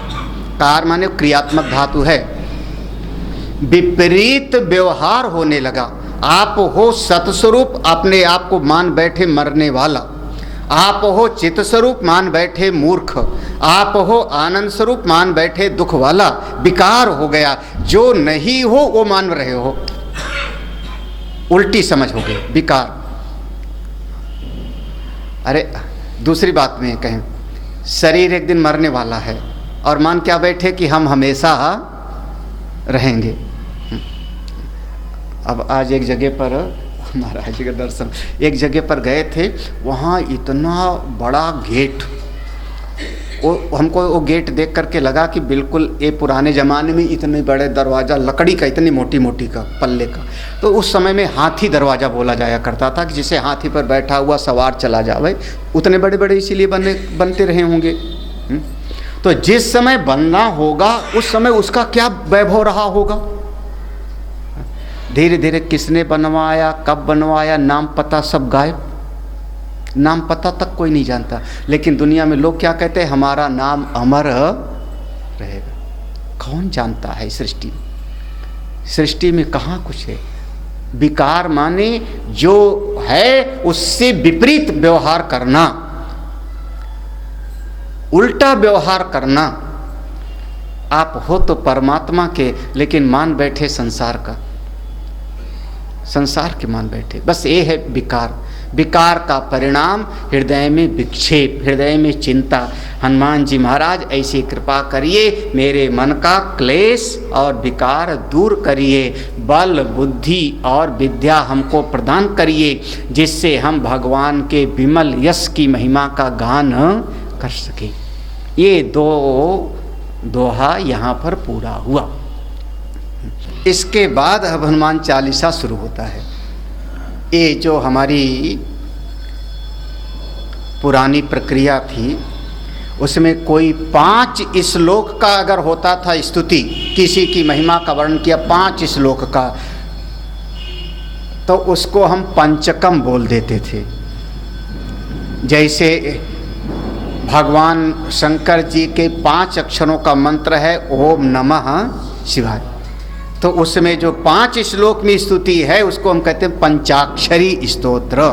कार माने क्रियात्मक धातु है। विपरीत व्यवहार होने लगा। आप हो सतस्वरूप, अपने आप को मान बैठे मरने वाला। आप हो चित्त स्वरूप, मान बैठे मूर्ख। आप हो आनंद स्वरूप, मान बैठे दुख वाला। विकार हो गया, जो नहीं हो वो मान रहे हो, उल्टी समझ हो गई, विकार। अरे दूसरी बात में कहें, शरीर एक दिन मरने वाला है और मान क्या बैठे कि हम हमेशा रहेंगे। अब आज एक जगह पर महाराज जी का दर्शन, एक जगह पर गए थे, वहाँ इतना बड़ा गेट, वो हमको वो गेट देख करके लगा कि बिल्कुल ये पुराने ज़माने में इतने बड़े दरवाज़ा, लकड़ी का, इतनी मोटी मोटी का, पल्ले का। तो उस समय में हाथी दरवाज़ा बोला जाया करता था कि जिसे हाथी पर बैठा हुआ सवार चला जावे। उतने बड़े बड़े इसीलिए बनते रहे होंगे। तो जिस समय बनना होगा उस समय उसका क्या वैभव रहा होगा। धीरे धीरे किसने बनवाया, कब बनवाया, नाम पता सब गायब। नाम पता तक कोई नहीं जानता। लेकिन दुनिया में लोग क्या कहते हैं, हमारा नाम अमर रहेगा। कौन जानता है सृष्टि में? सृष्टि में कहाँ कुछ है। विकार माने जो है उससे विपरीत व्यवहार करना, उल्टा व्यवहार करना। आप हो तो परमात्मा के, लेकिन मान बैठे संसार का, संसार के मान बैठे। बस ये है विकार। विकार का परिणाम हृदय में विक्षेप, हृदय में चिंता। हनुमान जी महाराज ऐसी कृपा करिए, मेरे मन का क्लेश और विकार दूर करिए, बल बुद्धि और विद्या हमको प्रदान करिए, जिससे हम भगवान के विमल यश की महिमा का गान कर सकें। ये दो दोहा यहाँ पर पूरा हुआ। इसके बाद अब हनुमान चालीसा शुरू होता है। ये जो हमारी पुरानी प्रक्रिया थी उसमें कोई 5 श्लोक का अगर होता था स्तुति, किसी की महिमा का वर्णन किया 5 श्लोक का, तो उसको हम पंचकम बोल देते थे। जैसे भगवान शंकर जी के 5 अक्षरों का मंत्र है ओम नमः शिवाय, तो उसमें जो 5 श्लोक में स्तुति है उसको हम कहते हैं पंचाक्षरी स्तोत्र।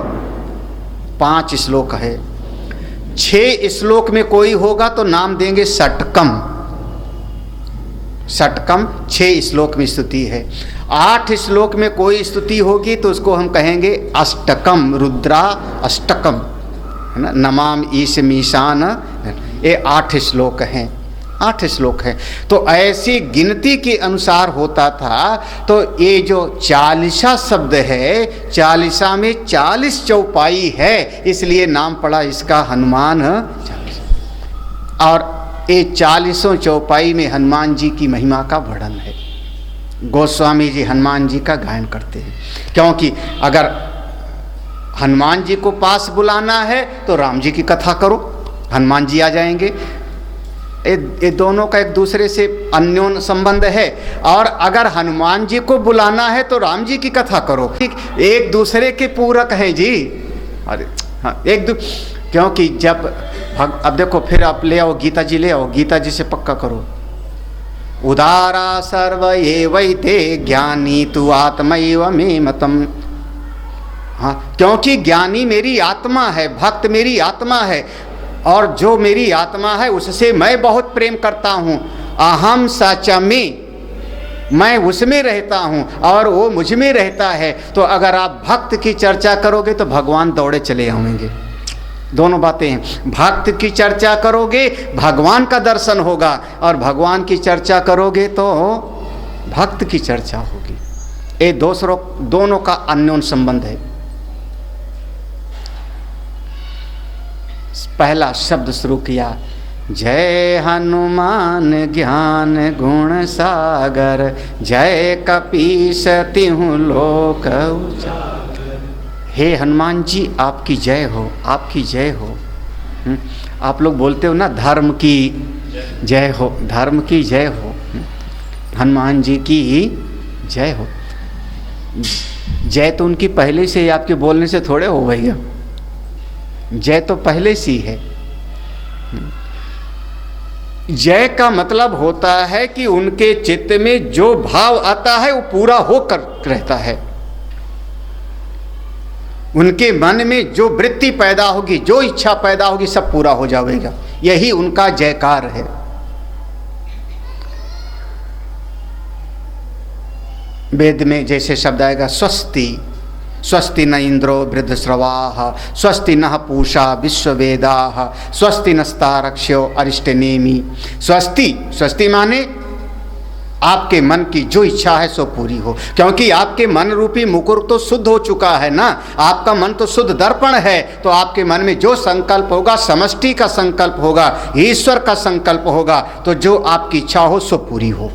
5 श्लोक है। 6 श्लोक में कोई होगा तो नाम देंगे षटकम। षटकम 6 श्लोक में स्तुति है। 8 श्लोक में कोई स्तुति होगी तो उसको हम कहेंगे अष्टकम, रुद्रा अष्टकम, है ना, नमाम ईश मीशान। ये 8 श्लोक हैं। 8 श्लोक है। तो ऐसी गिनती के अनुसार होता था। तो ये जो 40 शब्द है, 40 में 40 चौपाई है, इसलिए नाम पड़ा इसका हनुमान 40। और ये 40 चौपाई में हनुमान जी की महिमा का वर्णन है। गोस्वामी जी हनुमान जी का गायन करते हैं, क्योंकि अगर हनुमान जी को पास बुलाना है तो राम जी की कथा करो, हनुमान जी आ जाएंगे। ये दोनों का एक दूसरे से अन्योन्य संबंध है। और अगर हनुमान जी को बुलाना है तो राम जी की कथा करो, एक दूसरे के पूरक हैं जी। अरे हाँ, क्योंकि जब अब देखो, फिर आप ले आओ गीता जी, ले आओ गीता जी से पक्का करो। उदारा सर्व एवैते ज्ञानी तु आत्मैव मे मतम। हाँ, क्योंकि ज्ञानी मेरी आत्मा है, भक्त मेरी आत्मा है, और जो मेरी आत्मा है उससे मैं बहुत प्रेम करता हूँ। अहम सचमी, मैं उसमें रहता हूँ और वो मुझ में रहता है। तो अगर आप भक्त की चर्चा करोगे तो भगवान दौड़े चले आएंगे। दोनों बातें हैं। भक्त की चर्चा करोगे भगवान का दर्शन होगा, और भगवान की चर्चा करोगे तो भक्त की चर्चा होगी। ये दोनों का अन्योन्य संबंध है। पहला शब्द शुरू किया, जय हनुमान ज्ञान गुण सागर, जय कपीस तिहुँ लोक उजागर। हे हनुमान जी आपकी जय हो, आपकी जय हो। आप लोग बोलते हो ना धर्म की जय हो, धर्म की जय हो, हनुमान जी की जय हो। जय तो उनकी पहले से ही आपके बोलने से थोड़े हो भैया, जय तो पहले से ही है। जय का मतलब होता है कि उनके चित्त में जो भाव आता है वो पूरा होकर रहता है। उनके मन में जो वृत्ति पैदा होगी, जो इच्छा पैदा होगी, सब पूरा हो जाएगा। यही उनका जयकार है। वेद में जैसे शब्द आएगा स्वस्ति, स्वस्ति न इंद्रो वृद्धश्रवाः, स्वस्ति नः पूषा विश्ववेदाः, स्वस्ति नस्तारक्ष्यो अरिष्टनेमि। स्वस्ति, स्वस्ति माने आपके मन की जो इच्छा है सो पूरी हो, क्योंकि आपके मन रूपी मुकुर तो शुद्ध हो चुका है ना। आपका मन तो शुद्ध दर्पण है, तो आपके मन में जो संकल्प होगा समष्टि का संकल्प होगा, ईश्वर का संकल्प होगा, तो जो आपकी इच्छा हो सो पूरी हो।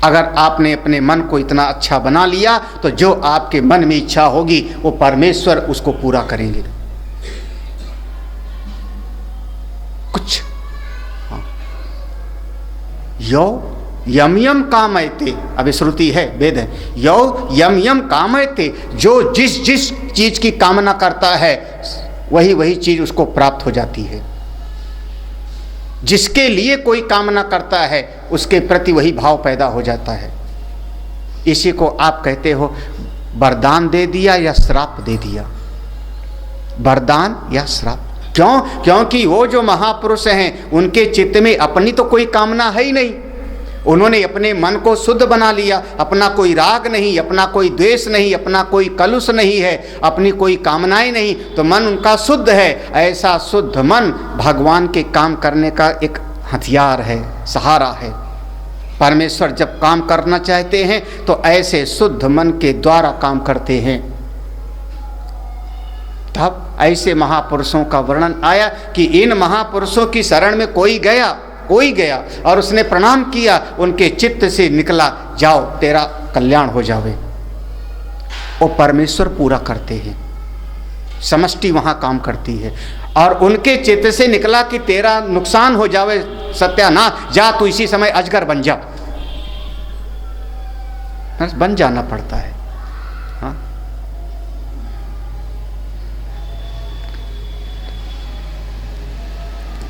अगर आपने अपने मन को इतना अच्छा बना लिया तो जो आपके मन में इच्छा होगी वो परमेश्वर उसको पूरा करेंगे। कुछ यो यम यम कामयते, अभी श्रुति है, वेद है, यो यम यम कामयते, जो जिस जिस चीज की कामना करता है वही वही चीज उसको प्राप्त हो जाती है। जिसके लिए कोई कामना करता है उसके प्रति वही भाव पैदा हो जाता है। इसी को आप कहते हो वरदान दे दिया या श्राप दे दिया, वरदान या श्राप। क्यों? क्योंकि वो जो महापुरुष हैं उनके चित्त में अपनी तो कोई कामना है ही नहीं। उन्होंने अपने मन को शुद्ध बना लिया, अपना कोई राग नहीं, अपना कोई द्वेष नहीं, अपना कोई कलुष नहीं है, अपनी कोई कामनाएं नहीं, तो मन उनका शुद्ध है। ऐसा शुद्ध मन भगवान के काम करने का एक हथियार है, सहारा है। परमेश्वर जब काम करना चाहते हैं तो ऐसे शुद्ध मन के द्वारा काम करते हैं। तब ऐसे महापुरुषों का वर्णन आया कि इन महापुरुषों की शरण में कोई गया और उसने प्रणाम किया, उनके चित्त से निकला, जाओ तेरा कल्याण हो जावे। वो परमेश्वर पूरा करते हैं, समष्टि वहां काम करती है। और उनके चित्त से निकला कि तेरा नुकसान हो जावे, सत्यानाश, जा तू इसी समय अजगर बन जा। बन जाना पड़ता है। हाँ?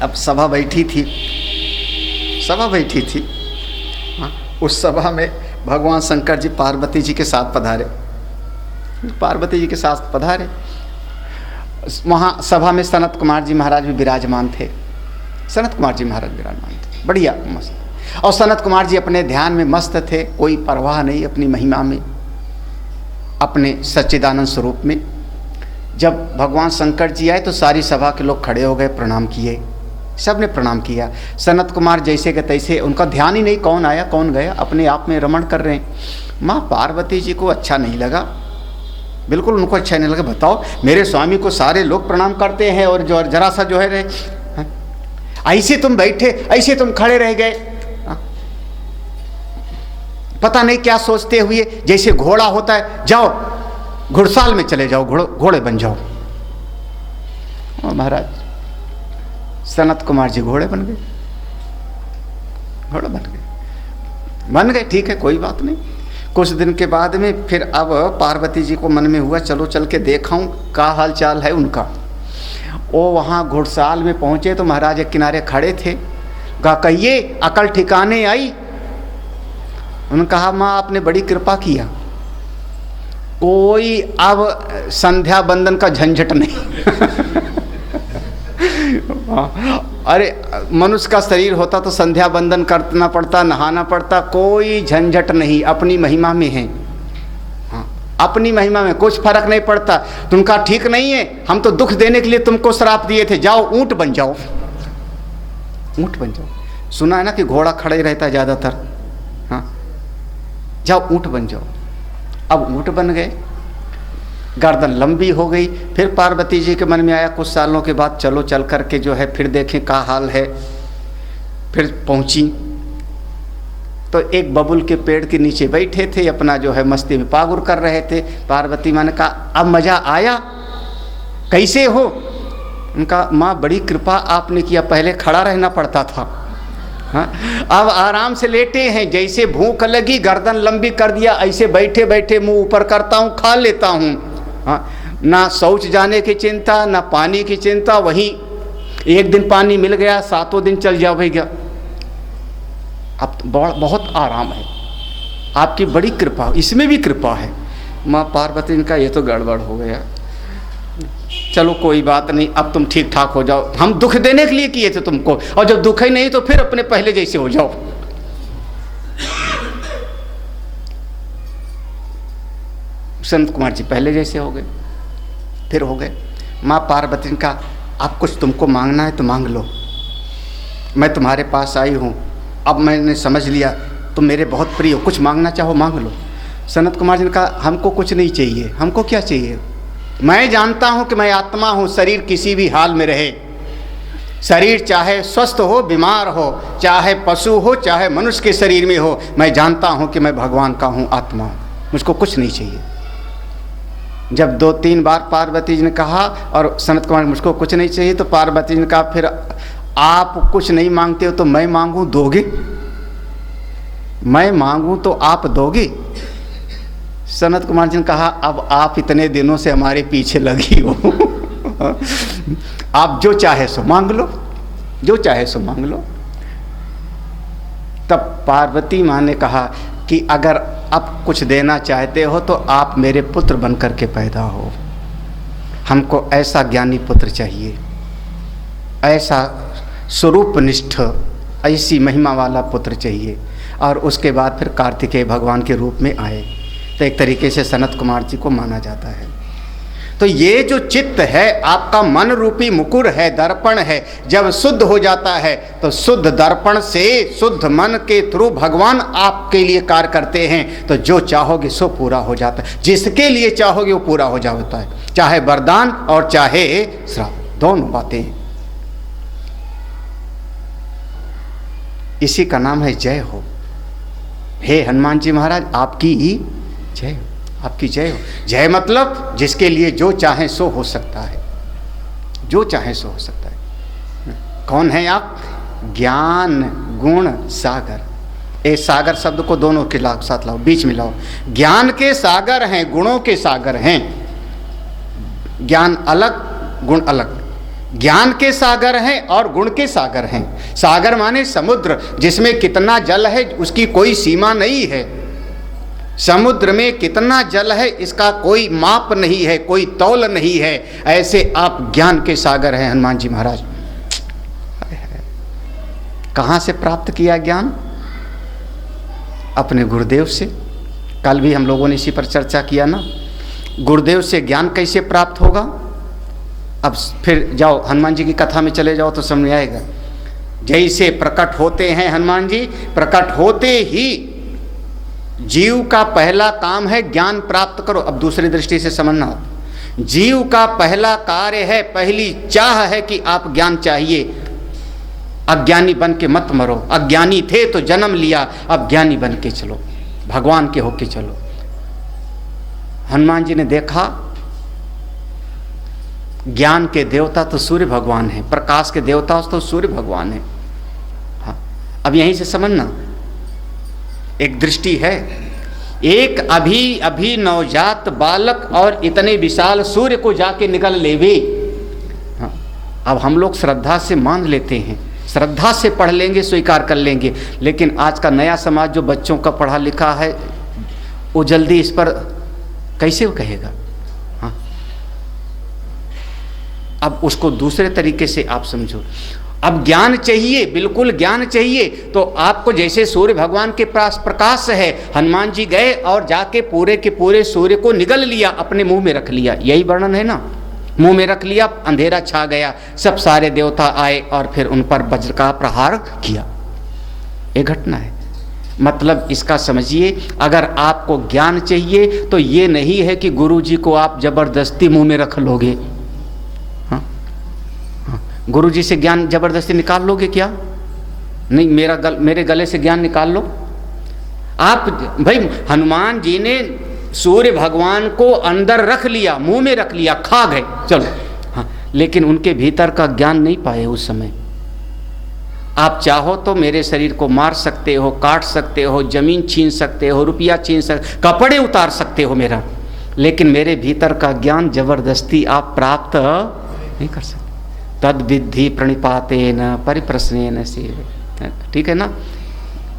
अब सभा बैठी थी, हाँ, उस सभा में भगवान शंकर जी पार्वती जी के साथ पधारे, वहाँ सभा में सनत कुमार जी महाराज भी विराजमान थे। बढ़िया मस्त। और सनत कुमार जी अपने ध्यान में मस्त थे, कोई परवाह नहीं अपनी महिमा में, अपने सच्चिदानंद स्वरूप में। जब भगवान शंकर जी आए तो सारी सभा के लोग खड़े हो गए, प्रणाम किए, सब ने प्रणाम किया। सनत कुमार जैसे के तैसे, उनका ध्यान ही नहीं कौन आया कौन गया, अपने आप में रमण कर रहे हैं। माँ पार्वती जी को अच्छा नहीं लगा, बिल्कुल उनको अच्छा नहीं लगा। बताओ, मेरे स्वामी को सारे लोग प्रणाम करते हैं और जो जरा सा जो है रहे, ऐसे तुम बैठे, ऐसे तुम खड़े रह गए, पता नहीं क्या सोचते हुए, जैसे घोड़ा होता है, जाओ घुड़साल में चले जाओ, घोड़े बन जाओ। महाराज सनत कुमार जी घोड़े बन गए, बन गए, ठीक है, कोई बात नहीं। कुछ दिन के बाद में फिर अब पार्वती जी को मन में हुआ, चलो चल के देखाऊं क्या हाल चाल है उनका। वो वहाँ घुड़साल में पहुँचे तो महाराज एक किनारे खड़े थे। कहिए अकल ठिकाने आई? उन्होंने कहा, माँ आपने बड़ी कृपा किया, कोई अब संध्या बंदन का झंझट नहीं। अरे मनुष्य का शरीर होता तो संध्या बंदन करना पड़ता, नहाना पड़ता, कोई झंझट नहीं, अपनी महिमा में है। हाँ, अपनी महिमा में कुछ फर्क नहीं पड़ता। तुमका ठीक नहीं है, हम तो दुख देने के लिए तुमको श्राप दिए थे, जाओ ऊंट बन जाओ, ऊंट बन जाओ। सुना है ना कि घोड़ा खड़ा ही रहता है ज़्यादातर, हाँ, जाओ ऊंट बन जाओ। अब ऊंट बन गए, गर्दन लंबी हो गई। फिर पार्वती जी के मन में आया कुछ सालों के बाद, चलो चल करके जो है फिर देखें क्या हाल है। फिर पहुंची तो एक बबुल के पेड़ के नीचे बैठे थे, अपना जो है मस्ती में पागुर कर रहे थे। पार्वती माँ ने कहा, अब मज़ा आया, कैसे हो? उनका, माँ बड़ी कृपा आपने किया, पहले खड़ा रहना पड़ता था, हाँ, अब आराम से लेटे हैं, जैसे भूख लगी गर्दन लंबी कर दिया, ऐसे बैठे बैठे मुंह ऊपर करता हूँ, खा लेता हूँ। हाँ, ना शौच जाने की चिंता, ना पानी की चिंता। वहीं एक दिन पानी मिल गया, 7वें दिन चल जाएगा। अब तो बहुत आराम है, आपकी बड़ी कृपा, इसमें भी कृपा है। माँ पार्वती ने कहा, ये तो गड़बड़ हो गया, चलो कोई बात नहीं, अब तुम ठीक ठाक हो जाओ, हम दुख देने के लिए किए थे तुमको, और जब दुख ही नहीं तो फिर अपने पहले जैसे हो जाओ। संत कुमार जी पहले जैसे हो गए, फिर हो गए। माँ पार्वती ने कहा, अब कुछ तुमको मांगना है तो मांग लो, मैं तुम्हारे पास आई हूँ, अब मैंने समझ लिया तुम मेरे बहुत प्रिय हो, कुछ मांगना चाहो मांग लो। सनत कुमार जी ने कहा, हमको कुछ नहीं चाहिए, हमको क्या चाहिए? मैं जानता हूँ कि मैं आत्मा हूँ, शरीर किसी भी हाल में रहे, शरीर चाहे स्वस्थ हो बीमार हो, चाहे पशु हो चाहे मनुष्य के शरीर में हो, मैं जानता हूँ कि मैं भगवान का हूँ, आत्मा हूँ, मुझको कुछ नहीं चाहिए। जब 2-3 बार पार्वती जी ने कहा और सनत कुमार मुझको कुछ नहीं चाहिए, तो पार्वती जी ने कहा, फिर आप कुछ नहीं मांगते हो तो मैं मांगूँ दोगे? मैं मांगूँ तो आप दोगे? सनत कुमार जी ने कहा, अब आप इतने दिनों से हमारे पीछे लगी हो, आप जो चाहे सो मांग लो, जो चाहे सो मांग लो। तब पार्वती माँ ने कहा कि अगर अब कुछ देना चाहते हो तो आप मेरे पुत्र बन करके पैदा हो, हमको ऐसा ज्ञानी पुत्र चाहिए, ऐसा स्वरूपनिष्ठ, ऐसी महिमा वाला पुत्र चाहिए। और उसके बाद फिर कार्तिकेय भगवान के रूप में आए, तो एक तरीके से सनत कुमार जी को माना जाता है। तो ये जो चित्त है आपका मन रूपी मुकुर है, दर्पण है, जब शुद्ध हो जाता है तो शुद्ध दर्पण से शुद्ध मन के थ्रू भगवान आपके लिए कार्य करते हैं। तो जो चाहोगे सो पूरा हो जाता है, जिसके लिए चाहोगे वो पूरा हो जाता है, चाहे वरदान और चाहे श्राप, दोनों बातें। इसी का नाम है जय हो। हे हनुमान जी महाराज, आपकी जय हो, आपकी जय हो। जय मतलब जिसके लिए जो चाहे सो हो सकता है, जो चाहे सो हो सकता है। कौन है आप? ज्ञान गुण सागर। ए सागर शब्द को दोनों के साथ लाओ, बीच में लाओ। ज्ञान के सागर हैं, गुणों के सागर हैं। ज्ञान अलग, गुण अलग। ज्ञान के सागर हैं और गुण के सागर हैं। सागर माने समुद्र, जिसमें कितना जल है उसकी कोई सीमा नहीं है। समुद्र में कितना जल है इसका कोई माप नहीं है, कोई तौल नहीं है। ऐसे आप ज्ञान के सागर हैं हनुमान जी महाराज। कहाँ से प्राप्त किया ज्ञान? अपने गुरुदेव से। कल भी हम लोगों ने इसी पर चर्चा किया ना, गुरुदेव से ज्ञान कैसे प्राप्त होगा। अब फिर जाओ हनुमान जी की कथा में चले जाओ तो समझ में आएगा। जैसे प्रकट होते हैं हनुमान जी, प्रकट होते ही जीव का पहला काम है ज्ञान प्राप्त करो। अब दूसरी दृष्टि से समझना, जीव का पहला कार्य है, पहली चाह है कि आप ज्ञान चाहिए। अज्ञानी बन के मत मरो। अज्ञानी थे तो जन्म लिया, अब ज्ञानी बन के चलो, भगवान के होके चलो। हनुमान जी ने देखा ज्ञान के देवता तो सूर्य भगवान है, प्रकाश के देवता तो सूर्य भगवान है। हाँ, अब यहीं से समझना, एक दृष्टि है। एक अभी अभी नवजात बालक और इतने विशाल सूर्य को जाके निकल लेवे। हाँ, अब हम लोग श्रद्धा से मान लेते हैं, श्रद्धा से पढ़ लेंगे, स्वीकार कर लेंगे। लेकिन आज का नया समाज जो बच्चों का पढ़ा लिखा है, वो जल्दी इस पर कैसे वो कहेगा। हाँ, अब उसको दूसरे तरीके से आप समझो। अब ज्ञान चाहिए, बिल्कुल ज्ञान चाहिए, तो आपको जैसे सूर्य भगवान के पास प्रकाश है, हनुमान जी गए और जाके पूरे के पूरे सूर्य को निगल लिया, अपने मुंह में रख लिया। यही वर्णन है ना, मुंह में रख लिया, अंधेरा छा गया, सब सारे देवता आए और फिर उन पर वज्र का प्रहार किया। ये घटना है। मतलब इसका समझिए, अगर आपको ज्ञान चाहिए तो ये नहीं है कि गुरु जी को आप जबरदस्ती मुंह में रख लोगे। हाँ, गुरु जी से ज्ञान जबरदस्ती निकाल लोगे क्या? नहीं, मेरे गले से ज्ञान निकाल लो आप। भाई हनुमान जी ने सूर्य भगवान को अंदर रख लिया, मुंह में रख लिया, खा गए, चलो। हाँ, लेकिन उनके भीतर का ज्ञान नहीं पाए उस समय। आप चाहो तो मेरे शरीर को मार सकते हो, काट सकते हो, जमीन छीन सकते हो, रुपया छीन सकते, कपड़े उतार सकते हो मेरा, लेकिन मेरे भीतर का ज्ञान जबरदस्ती आप प्राप्त नहीं कर सकते। तद विद्धि प्रणिपातेन परिप्रश्नेन सेवे। ठीक है ना।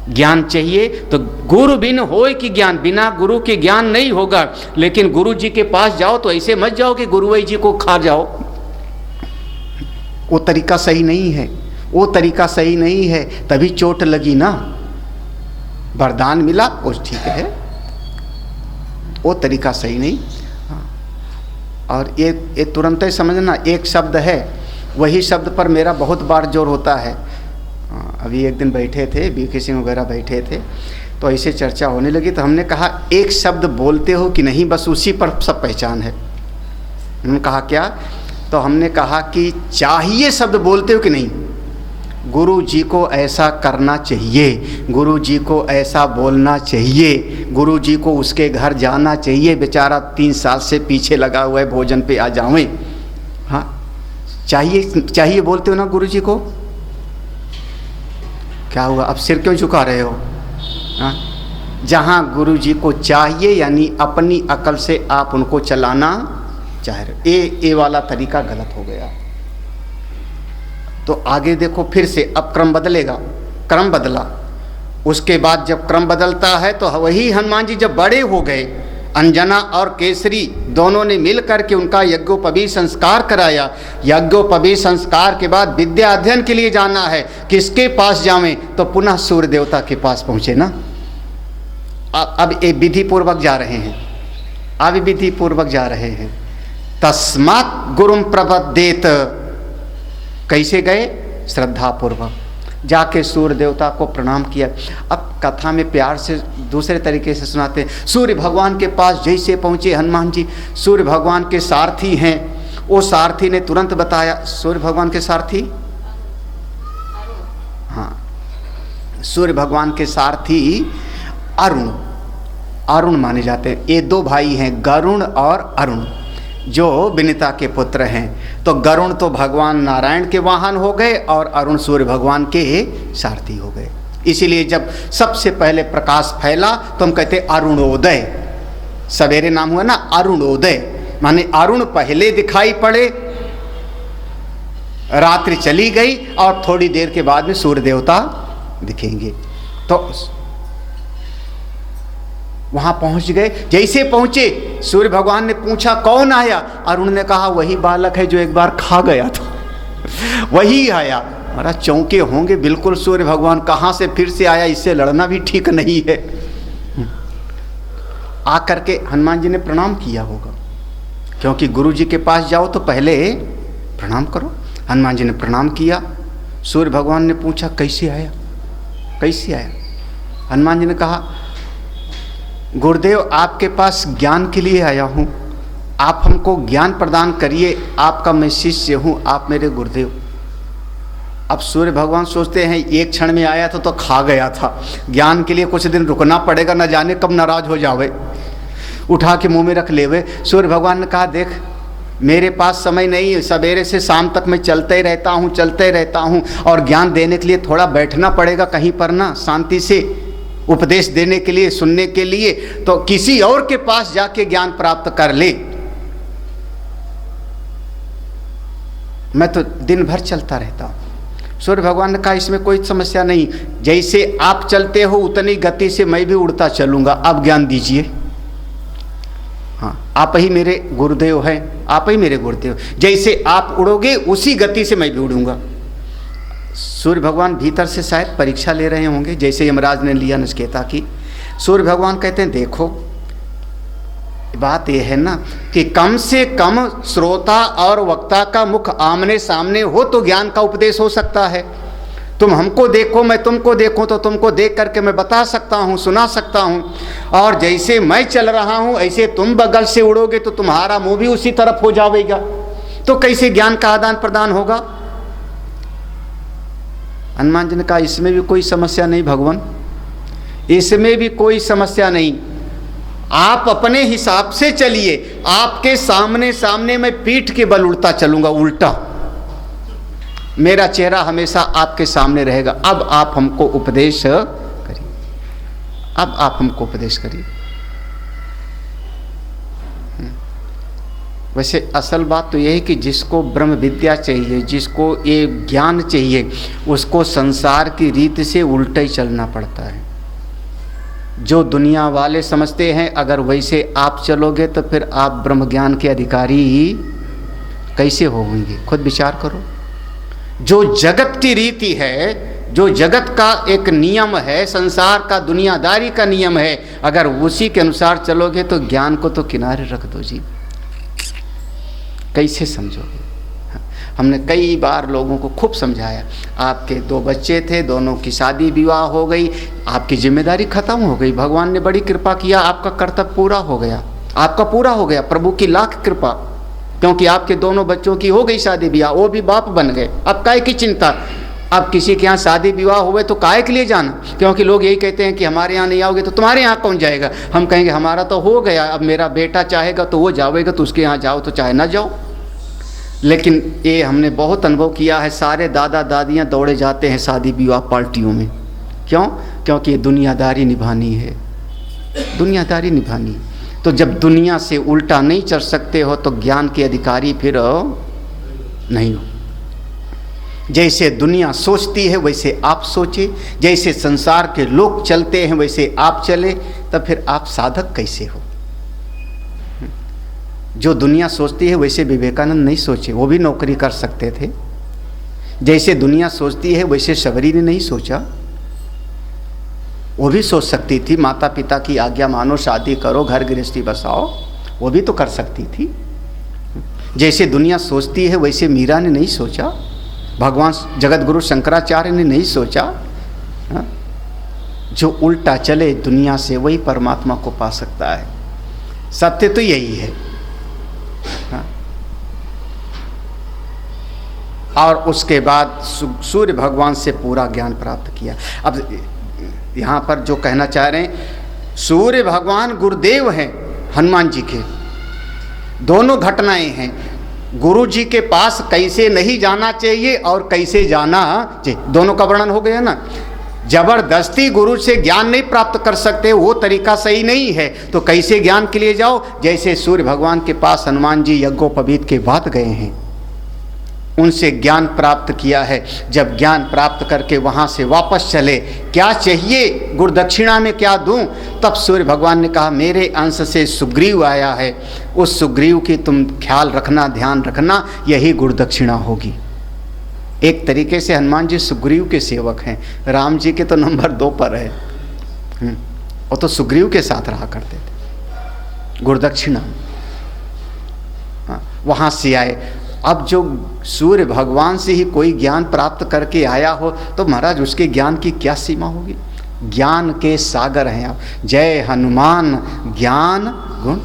ज्ञान चाहिए तो गुरु बिन होए कि ज्ञान, बिना गुरु के ज्ञान नहीं होगा। लेकिन गुरु जी के पास जाओ तो ऐसे मत जाओ कि गुरुवई जी को खा जाओ। वो तरीका सही नहीं है, वो तरीका सही नहीं है। तभी चोट लगी ना, वरदान मिला वो ठीक है, वो तरीका सही नहीं। और ये तुरंत ही समझना, एक शब्द है, वही शब्द पर मेरा बहुत बार जोर होता है। अभी एक दिन बैठे थे, बीके सिंह वगैरह बैठे थे, तो ऐसे चर्चा होने लगी, तो हमने कहा एक शब्द बोलते हो कि नहीं, बस उसी पर सब पहचान है। उन्होंने कहा क्या? तो हमने कहा कि चाहिए शब्द बोलते हो कि नहीं। गुरु जी को ऐसा करना चाहिए, गुरु जी को ऐसा बोलना चाहिए, गुरु जी को उसके घर जाना चाहिए। बेचारा 3 साल से पीछे लगा हुआ है, भोजन पे आ जावें। हाँ, चाहिए बोलते हो ना गुरु जी को। क्या हुआ, अब सिर क्यों झुका रहे हो? हाँ, जहाँ गुरु जी को चाहिए यानी अपनी अकल से आप उनको चलाना चाह रहे हो, ये वाला तरीका गलत हो गया। तो आगे देखो फिर से, अब क्रम बदलेगा। क्रम बदला, उसके बाद जब क्रम बदलता है तो वही हनुमान जी जब बड़े हो गए, अंजना और केसरी दोनों ने मिल करके उनका यज्ञोपवीत संस्कार कराया। यज्ञोपवीत संस्कार के बाद विद्या अध्ययन के लिए जाना है, किसके पास जावें? तो पुनः सूर्य देवता के पास पहुँचे ना। अब ये विधि पूर्वक जा रहे हैं, अब विधि पूर्वक जा रहे हैं। तस्मात् गुरुम प्रपद्येत। कैसे गए? श्रद्धा पूर्वक जाके सूर्य देवता को प्रणाम किया। अब कथा में प्यार से दूसरे तरीके से सुनाते हैं। सूर्य भगवान के पास जैसे पहुँचे हनुमान जी, सूर्य भगवान के सारथी हैं, वो सारथी ने तुरंत बताया। सूर्य भगवान के सारथी, हाँ, सूर्य भगवान के सारथी अरुण माने जाते हैं। ये 2 भाई हैं, गरुण और अरुण, जो विनीता के पुत्र हैं। तो गरुण तो भगवान नारायण के वाहन हो गए और अरुण सूर्य भगवान के सारथी हो गए। इसीलिए जब सबसे पहले प्रकाश फैला तो हम कहते अरुणोदय। सवेरे नाम हुआ ना अरुणोदय, माने अरुण पहले दिखाई पड़े, रात्रि चली गई और थोड़ी देर के बाद में सूर्य देवता दिखेंगे। तो वहां पहुंच गए। जैसे पहुंचे सूर्य भगवान ने पूछा कौन आया, और उन्होंने कहा वही बालक है जो एक बार खा गया था, वही आया। महाराज चौंके होंगे बिल्कुल, सूर्य भगवान कहां से फिर से आया, इससे लड़ना भी ठीक नहीं है। आकर के हनुमान जी ने प्रणाम किया होगा, क्योंकि गुरु जी के पास जाओ तो पहले प्रणाम करो। हनुमान जी ने प्रणाम किया। सूर्य भगवान ने पूछा कैसे आया, कैसे आया? हनुमान जी ने कहा गुरुदेव आपके पास ज्ञान के लिए आया हूँ, आप हमको ज्ञान प्रदान करिए, आपका मैं शिष्य हूँ, आप मेरे गुरुदेव। अब सूर्य भगवान सोचते हैं एक क्षण में आया था तो खा गया था, ज्ञान के लिए कुछ दिन रुकना पड़ेगा, न जाने कब नाराज हो जावे, उठा के मुंह में रख लेवे। सूर्य भगवान ने कहा देख मेरे पास समय नहीं है, सवेरे से शाम तक मैं चलते रहता हूँ, और ज्ञान देने के लिए थोड़ा बैठना पड़ेगा कहीं पर ना, शांति से उपदेश देने के लिए, सुनने के लिए, तो किसी और के पास जाके ज्ञान प्राप्त कर ले, मैं तो दिन भर चलता रहता हूँ। सूर्य भगवान ने कहा इसमें कोई समस्या नहीं, जैसे आप चलते हो उतनी गति से मैं भी उड़ता चलूँगा, आप ज्ञान दीजिए। हाँ, आप ही मेरे गुरुदेव हैं, आप ही मेरे गुरुदेव, जैसे आप उड़ोगे उसी गति से मैं भी उड़ूंगा। सूर्य भगवान भीतर से शायद परीक्षा ले रहे होंगे, जैसे यमराज ने लिया नचिकेता की। सूर्य भगवान कहते हैं देखो बात यह है ना कि कम से कम श्रोता और वक्ता का मुख आमने सामने हो तो ज्ञान का उपदेश हो सकता है। तुम हमको देखो, मैं तुमको देखूं, तो तुमको देख करके मैं बता सकता हूं, सुना सकता हूं, और जैसे मैं चल रहा हूं ऐसे तुम बगल से उड़ोगे तो तुम्हारा मुंह भी उसी तरफ हो जाएगा, तो कैसे ज्ञान का आदान प्रदान होगा? हनुमान जी ने कहा इसमें भी कोई समस्या नहीं भगवान, इसमें भी कोई समस्या नहीं, आप अपने हिसाब से चलिए, आपके सामने सामने मैं पीठ के बल उड़ता चलूंगा, उल्टा मेरा चेहरा हमेशा आपके सामने रहेगा। अब आप हमको उपदेश करिए, अब आप हमको उपदेश करिए। वैसे असल बात तो यह है कि जिसको ब्रह्म विद्या चाहिए, जिसको ये ज्ञान चाहिए, उसको संसार की रीति से उल्टा ही चलना पड़ता है। जो दुनिया वाले समझते हैं अगर वैसे आप चलोगे तो फिर आप ब्रह्म ज्ञान के अधिकारी ही कैसे होंगे, खुद विचार करो। जो जगत की रीति है, जो जगत का एक नियम है, संसार का दुनियादारी का नियम है, अगर उसी के अनुसार चलोगे तो ज्ञान को तो किनारे रख दो जी, कैसे समझोगे? हमने कई बार लोगों को खूब समझाया, आपके 2 बच्चे थे, दोनों की शादी विवाह हो गई, आपकी जिम्मेदारी खत्म हो गई, भगवान ने बड़ी कृपा किया, आपका कर्तव्य पूरा हो गया, आपका पूरा हो गया, प्रभु की लाख कृपा, क्योंकि आपके दोनों बच्चों की हो गई शादी विवाह, वो भी बाप बन गए। अब काहे की चिंता? अब किसी के यहाँ शादी विवाह हुए तो काहे के लिए जाना? क्योंकि लोग यही कहते हैं कि हमारे यहाँ नहीं आओगे तो तुम्हारे यहाँ कौन जाएगा। हम कहेंगे हमारा तो हो गया, अब मेरा बेटा चाहेगा तो वो जाएगा, तो उसके यहाँ जाओ, तो चाहे ना जाओ। लेकिन ये हमने बहुत अनुभव किया है, सारे दादा दादियाँ दौड़े जाते हैं शादी विवाह पार्टियों में। क्यों? क्योंकि ये दुनियादारी निभानी है, दुनियादारी निभानी है। तो जब दुनिया से उल्टा नहीं चल सकते हो तो ज्ञान के अधिकारी फिर नहीं हो। जैसे दुनिया सोचती है वैसे आप सोचे, जैसे संसार के लोग चलते हैं वैसे आप चले, तब फिर आप साधक कैसे हो? जो दुनिया सोचती है वैसे विवेकानंद नहीं सोचे, वो भी नौकरी कर सकते थे। जैसे दुनिया सोचती है वैसे शबरी ने नहीं सोचा, वो भी सोच सकती थी, माता पिता की आज्ञा मानो, शादी करो, घर गृहस्थी बसाओ, वो भी तो कर सकती थी। जैसे दुनिया सोचती है वैसे मीरा ने नहीं सोचा, भगवान जगत गुरु शंकराचार्य ने नहीं सोचा। हा? जो उल्टा चले दुनिया से वही परमात्मा को पा सकता है। सत्य तो यही है। हा? और उसके बाद सूर्य भगवान से पूरा ज्ञान प्राप्त किया। अब यहाँ पर जो कहना चाह रहे हैं, सूर्य भगवान गुरुदेव हैं हनुमान जी के, दोनों घटनाएं हैं। गुरु जी के पास कैसे नहीं जाना चाहिए और कैसे जाना चाहिए, दोनों का वर्णन हो गया ना। जबरदस्ती गुरु से ज्ञान नहीं प्राप्त कर सकते, वो तरीका सही नहीं है, तो कैसे ज्ञान के लिए जाओ? जैसे सूर्य भगवान के पास हनुमान जी यज्ञोपवीत के बाद गए हैं, उनसे ज्ञान प्राप्त किया है। जब ज्ञान प्राप्त करके वहाँ से वापस चले, क्या चाहिए, गुरुदक्षिणा में क्या दूं? तब सूर्य भगवान ने कहा मेरे अंश से सुग्रीव आया है, उस सुग्रीव की तुम ख्याल रखना, ध्यान रखना, यही गुरुदक्षिणा होगी। एक तरीके से हनुमान जी सुग्रीव के सेवक हैं, राम जी के तो नंबर 2 पर है। वो तो सुग्रीव के साथ रहा करते थे। गुरुदक्षिणा वहाँ से आए। अब जो सूर्य भगवान से ही कोई ज्ञान प्राप्त करके आया हो तो महाराज उसके ज्ञान की क्या सीमा होगी। ज्ञान के सागर हैं आप। जय हनुमान ज्ञान गुण,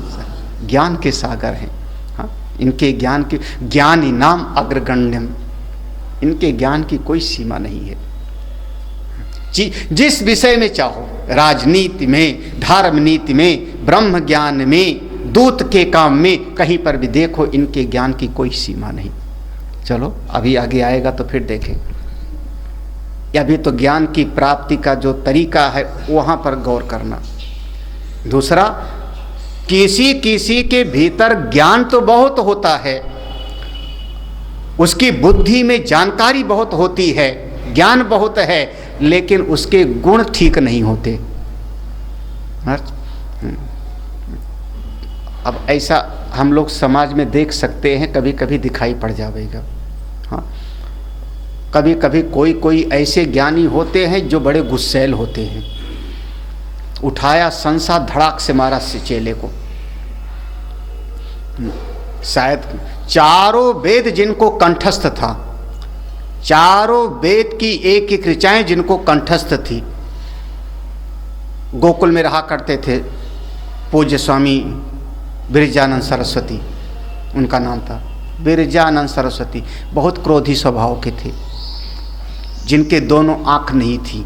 ज्ञान के सागर हैं। हाँ, इनके ज्ञान की, ज्ञानी नाम अग्रगण्यम, इनके ज्ञान की कोई सीमा नहीं है। जिस विषय में चाहो, राजनीति में, धर्म नीति में, ब्रह्म ज्ञान में, दूत के काम में, कहीं पर भी देखो इनके ज्ञान की कोई सीमा नहीं। चलो अभी आगे आएगा तो फिर देखें। अभी तो ज्ञान की प्राप्ति का जो तरीका है वहां पर गौर करना। दूसरा, किसी किसी के भीतर ज्ञान तो बहुत होता है, उसकी बुद्धि में जानकारी बहुत होती है, ज्ञान बहुत है, लेकिन उसके गुण ठीक नहीं होते। अब ऐसा हम लोग समाज में देख सकते हैं, कभी कभी दिखाई पड़ जाएगा। हाँ, कभी कभी कोई कोई ऐसे ज्ञानी होते हैं जो बड़े गुस्सैल होते हैं। उठाया संसा, धड़ाक से मारा चेले को। शायद चारों वेद जिनको कंठस्थ था, चारों वेद की एक एक ऋचाएं जिनको कंठस्थ थी, गोकुल में रहा करते थे पूज्य स्वामी बिरजानंद सरस्वती, उनका नाम था बिरजानंद सरस्वती। बहुत क्रोधी स्वभाव के थे, जिनके दोनों आँख नहीं थी,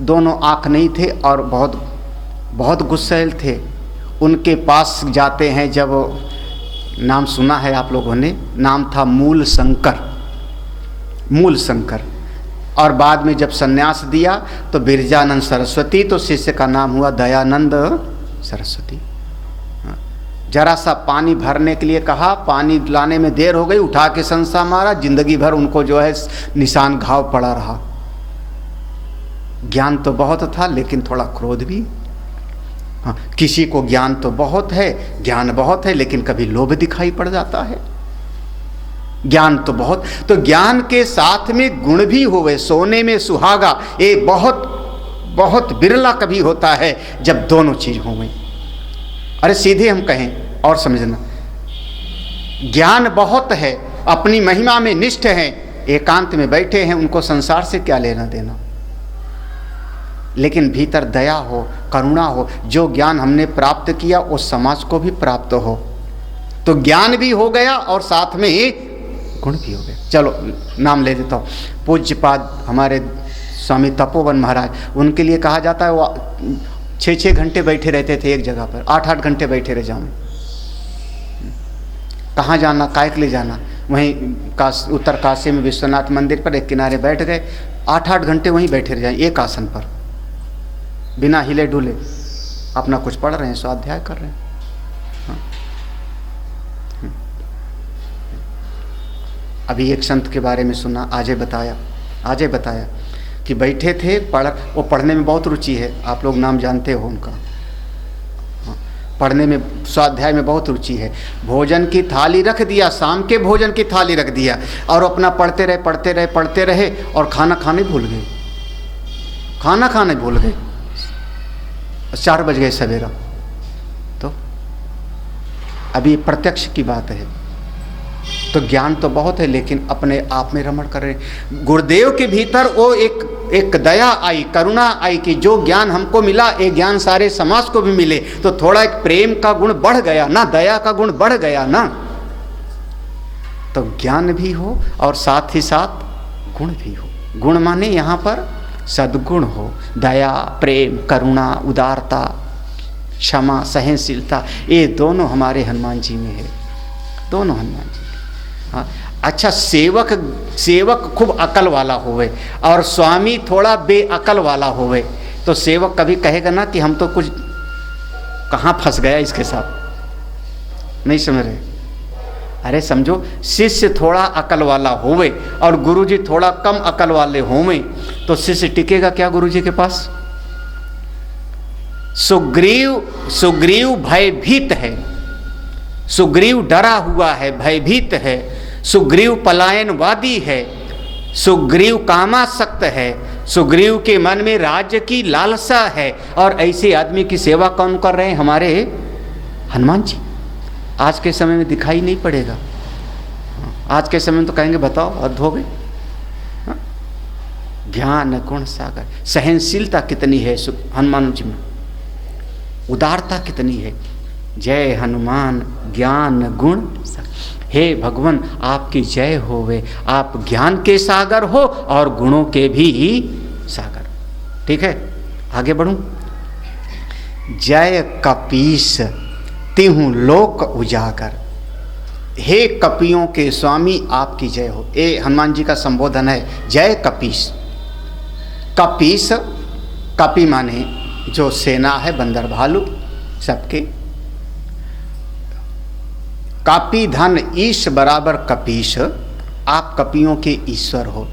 दोनों आँख नहीं थे और बहुत बहुत गुस्सैल थे। उनके पास जाते हैं, जब नाम सुना है आप लोगों ने, नाम था मूल शंकर, मूल शंकर। और बाद में जब सन्यास दिया तो बिरजानंद सरस्वती, तो शिष्य का नाम हुआ दयानंद सरस्वती। जरा सा पानी भरने के लिए कहा, पानी लाने में देर हो गई, उठा के संसा मारा, जिंदगी भर उनको जो है निशान घाव पड़ा रहा। ज्ञान तो बहुत था लेकिन थोड़ा क्रोध भी। हाँ, किसी को ज्ञान तो बहुत है, ज्ञान बहुत है, लेकिन कभी लोभ दिखाई पड़ जाता है। ज्ञान तो बहुत, तो ज्ञान के साथ में गुण भी होवे, सोने में सुहागा, ये बहुत बहुत बिरला कभी होता है जब दोनों चीज होवे। अरे सीधे हम कहें और समझना, ज्ञान बहुत है, अपनी महिमा में निष्ठ हैं, एकांत में बैठे हैं, उनको संसार से क्या लेना देना, लेकिन भीतर दया हो, करुणा हो, जो ज्ञान हमने प्राप्त किया वो समाज को भी प्राप्त हो, तो ज्ञान भी हो गया और साथ में गुण भी हो गए। चलो नाम ले देता हूँ। पूज्यपाद हमारे स्वामी तपोवन महाराज, उनके लिए कहा जाता है वो 6-6 घंटे बैठे रहते थे एक जगह पर, 8-8 घंटे बैठे रह जाऊँ। कहाँ जाना, काय के लिए जाना, वहीं उत्तर काशी में विश्वनाथ मंदिर पर एक किनारे बैठ गए, 8-8 घंटे वहीं बैठे रह जाए एक आसन पर, बिना हिले डुले, अपना कुछ पढ़ रहे हैं, स्वाध्याय कर रहे हैं। अभी एक संत के बारे में सुना, आज बताया कि बैठे थे, वो पढ़ने में बहुत रुचि है, आप लोग नाम जानते हो उनका, पढ़ने में, स्वाध्याय में बहुत रुचि है। भोजन की थाली रख दिया, शाम के भोजन की थाली रख दिया और अपना पढ़ते रहे और खाना खाने भूल गए, 4 बज गए सवेरा। तो अभी प्रत्यक्ष की बात है। तो ज्ञान तो बहुत है लेकिन अपने आप में रमण कर रहे। गुरुदेव के भीतर वो एक दया आई, करुणा आई कि जो ज्ञान हमको मिला, ये ज्ञान सारे समाज को भी मिले, तो थोड़ा एक प्रेम का गुण बढ़ गया ना, दया का गुण बढ़ गया ना। तो ज्ञान भी हो और साथ ही साथ गुण भी हो। गुण माने यहाँ पर सद्गुण हो, दया, प्रेम, करुणा, उदारता, क्षमा, सहनशीलता, ये दोनों हमारे हनुमान जी में है, दोनों हनुमान जी। हाँ, अच्छा, सेवक खूब अकल वाला होवे और स्वामी थोड़ा बेअकल वाला होवे, तो सेवक कभी कहेगा ना कि हम तो कुछ कहाँ फंस गया इसके साथ, नहीं समझ रहे। अरे समझो, शिष्य थोड़ा अकल वाला होवे और गुरुजी थोड़ा कम अकल वाले होवे तो शिष्य टिकेगा क्या गुरुजी के पास? सुग्रीव भयभीत है, सुग्रीव डरा हुआ है, भयभीत है, सुग्रीव पलायनवादी है, सुग्रीव कामासक्त है, सुग्रीव के मन में राज्य की लालसा है। और ऐसे आदमी की सेवा कौन कर रहे हैं? हमारे हनुमान जी। आज के समय में दिखाई नहीं पड़ेगा। आज के समय में तो कहेंगे बताओ हद हो गई। ज्ञान गुण सागर, सहनशीलता कितनी है हनुमान जी में, उदारता कितनी है। जय हनुमान ज्ञान गुण सागर। हे भगवान आपकी जय होवे, आप ज्ञान के सागर हो और गुणों के भी सागर। ठीक है, आगे बढ़ूं। जय कपीस तिहु लोक उजागर, हे कपियों के स्वामी आपकी जय हो। ये हनुमान जी का संबोधन है, जय कपीस। कपीस, कपि माने जो सेना है, बंदर भालू सबके। कापी धन ईश बराबर कपीश, आप कपियों के ईश्वर हो।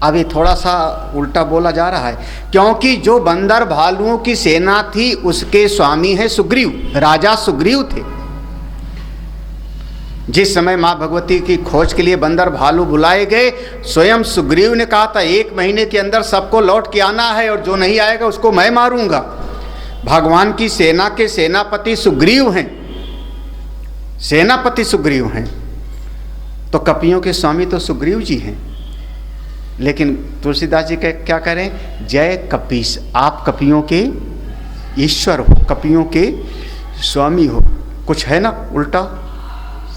अब ये थोड़ा सा उल्टा बोला जा रहा है, क्योंकि जो बंदर भालुओं की सेना थी उसके स्वामी है सुग्रीव, राजा सुग्रीव थे। जिस समय माँ भगवती की खोज के लिए बंदर भालू बुलाए गए, स्वयं सुग्रीव ने कहा था 1 महीने के अंदर सबको लौट के आना है और जो नहीं आएगा उसको मैं मारूंगा। भगवान की सेना के सेनापति सुग्रीव हैं, सेनापति सुग्रीव हैं, तो कपियों के स्वामी तो सुग्रीव जी हैं। लेकिन तुलसीदास जी क्या करें? जय कपीस, आप कपियों के ईश्वर हो, कपियों के स्वामी हो। कुछ है ना उल्टा,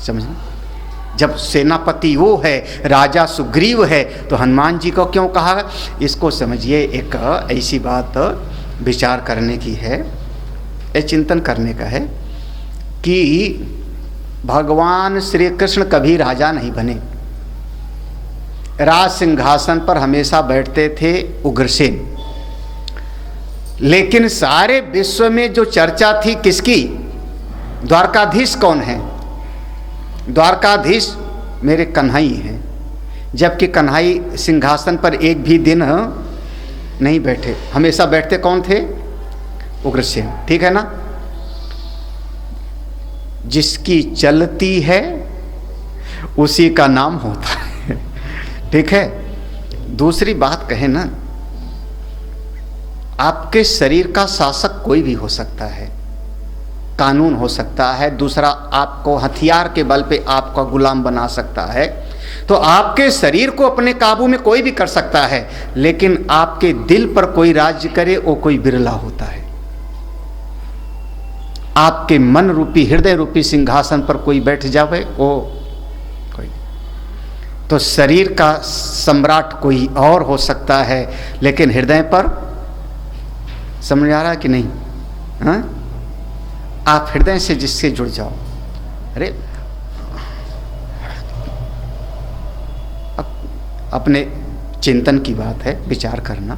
समझना। जब सेनापति वो है, राजा सुग्रीव है, तो हनुमान जी को क्यों कहा? इसको समझिए, एक ऐसी बात विचार करने की है, एक चिंतन करने का है कि भगवान श्री कृष्ण कभी राजा नहीं बने। राज सिंहासन पर हमेशा बैठते थे उग्रसेन, लेकिन सारे विश्व में जो चर्चा थी किसकी? द्वारकाधीश कौन है? द्वारकाधीश मेरे कन्हई हैं, जबकि कन्हई सिंहासन पर एक भी दिन नहीं बैठे। हमेशा बैठते कौन थे? उग्रसेन। ठीक है ना? जिसकी चलती है उसी का नाम होता है। ठीक है। दूसरी बात कहें ना, आपके शरीर का शासक कोई भी हो सकता है, कानून हो सकता है, दूसरा आपको हथियार के बल पे आपका गुलाम बना सकता है। तो आपके शरीर को अपने काबू में कोई भी कर सकता है, लेकिन आपके दिल पर कोई राज्य करे वो कोई बिरला होता है। आपके मन रूपी, हृदय रूपी सिंहासन पर कोई बैठ जावे वो कोई। तो शरीर का सम्राट कोई और हो सकता है, लेकिन हृदय पर, समझ आ रहा है कि नहीं? हाँ, आप हृदय से जिससे जुड़ जाओ। अरे अपने चिंतन की बात है, विचार करना,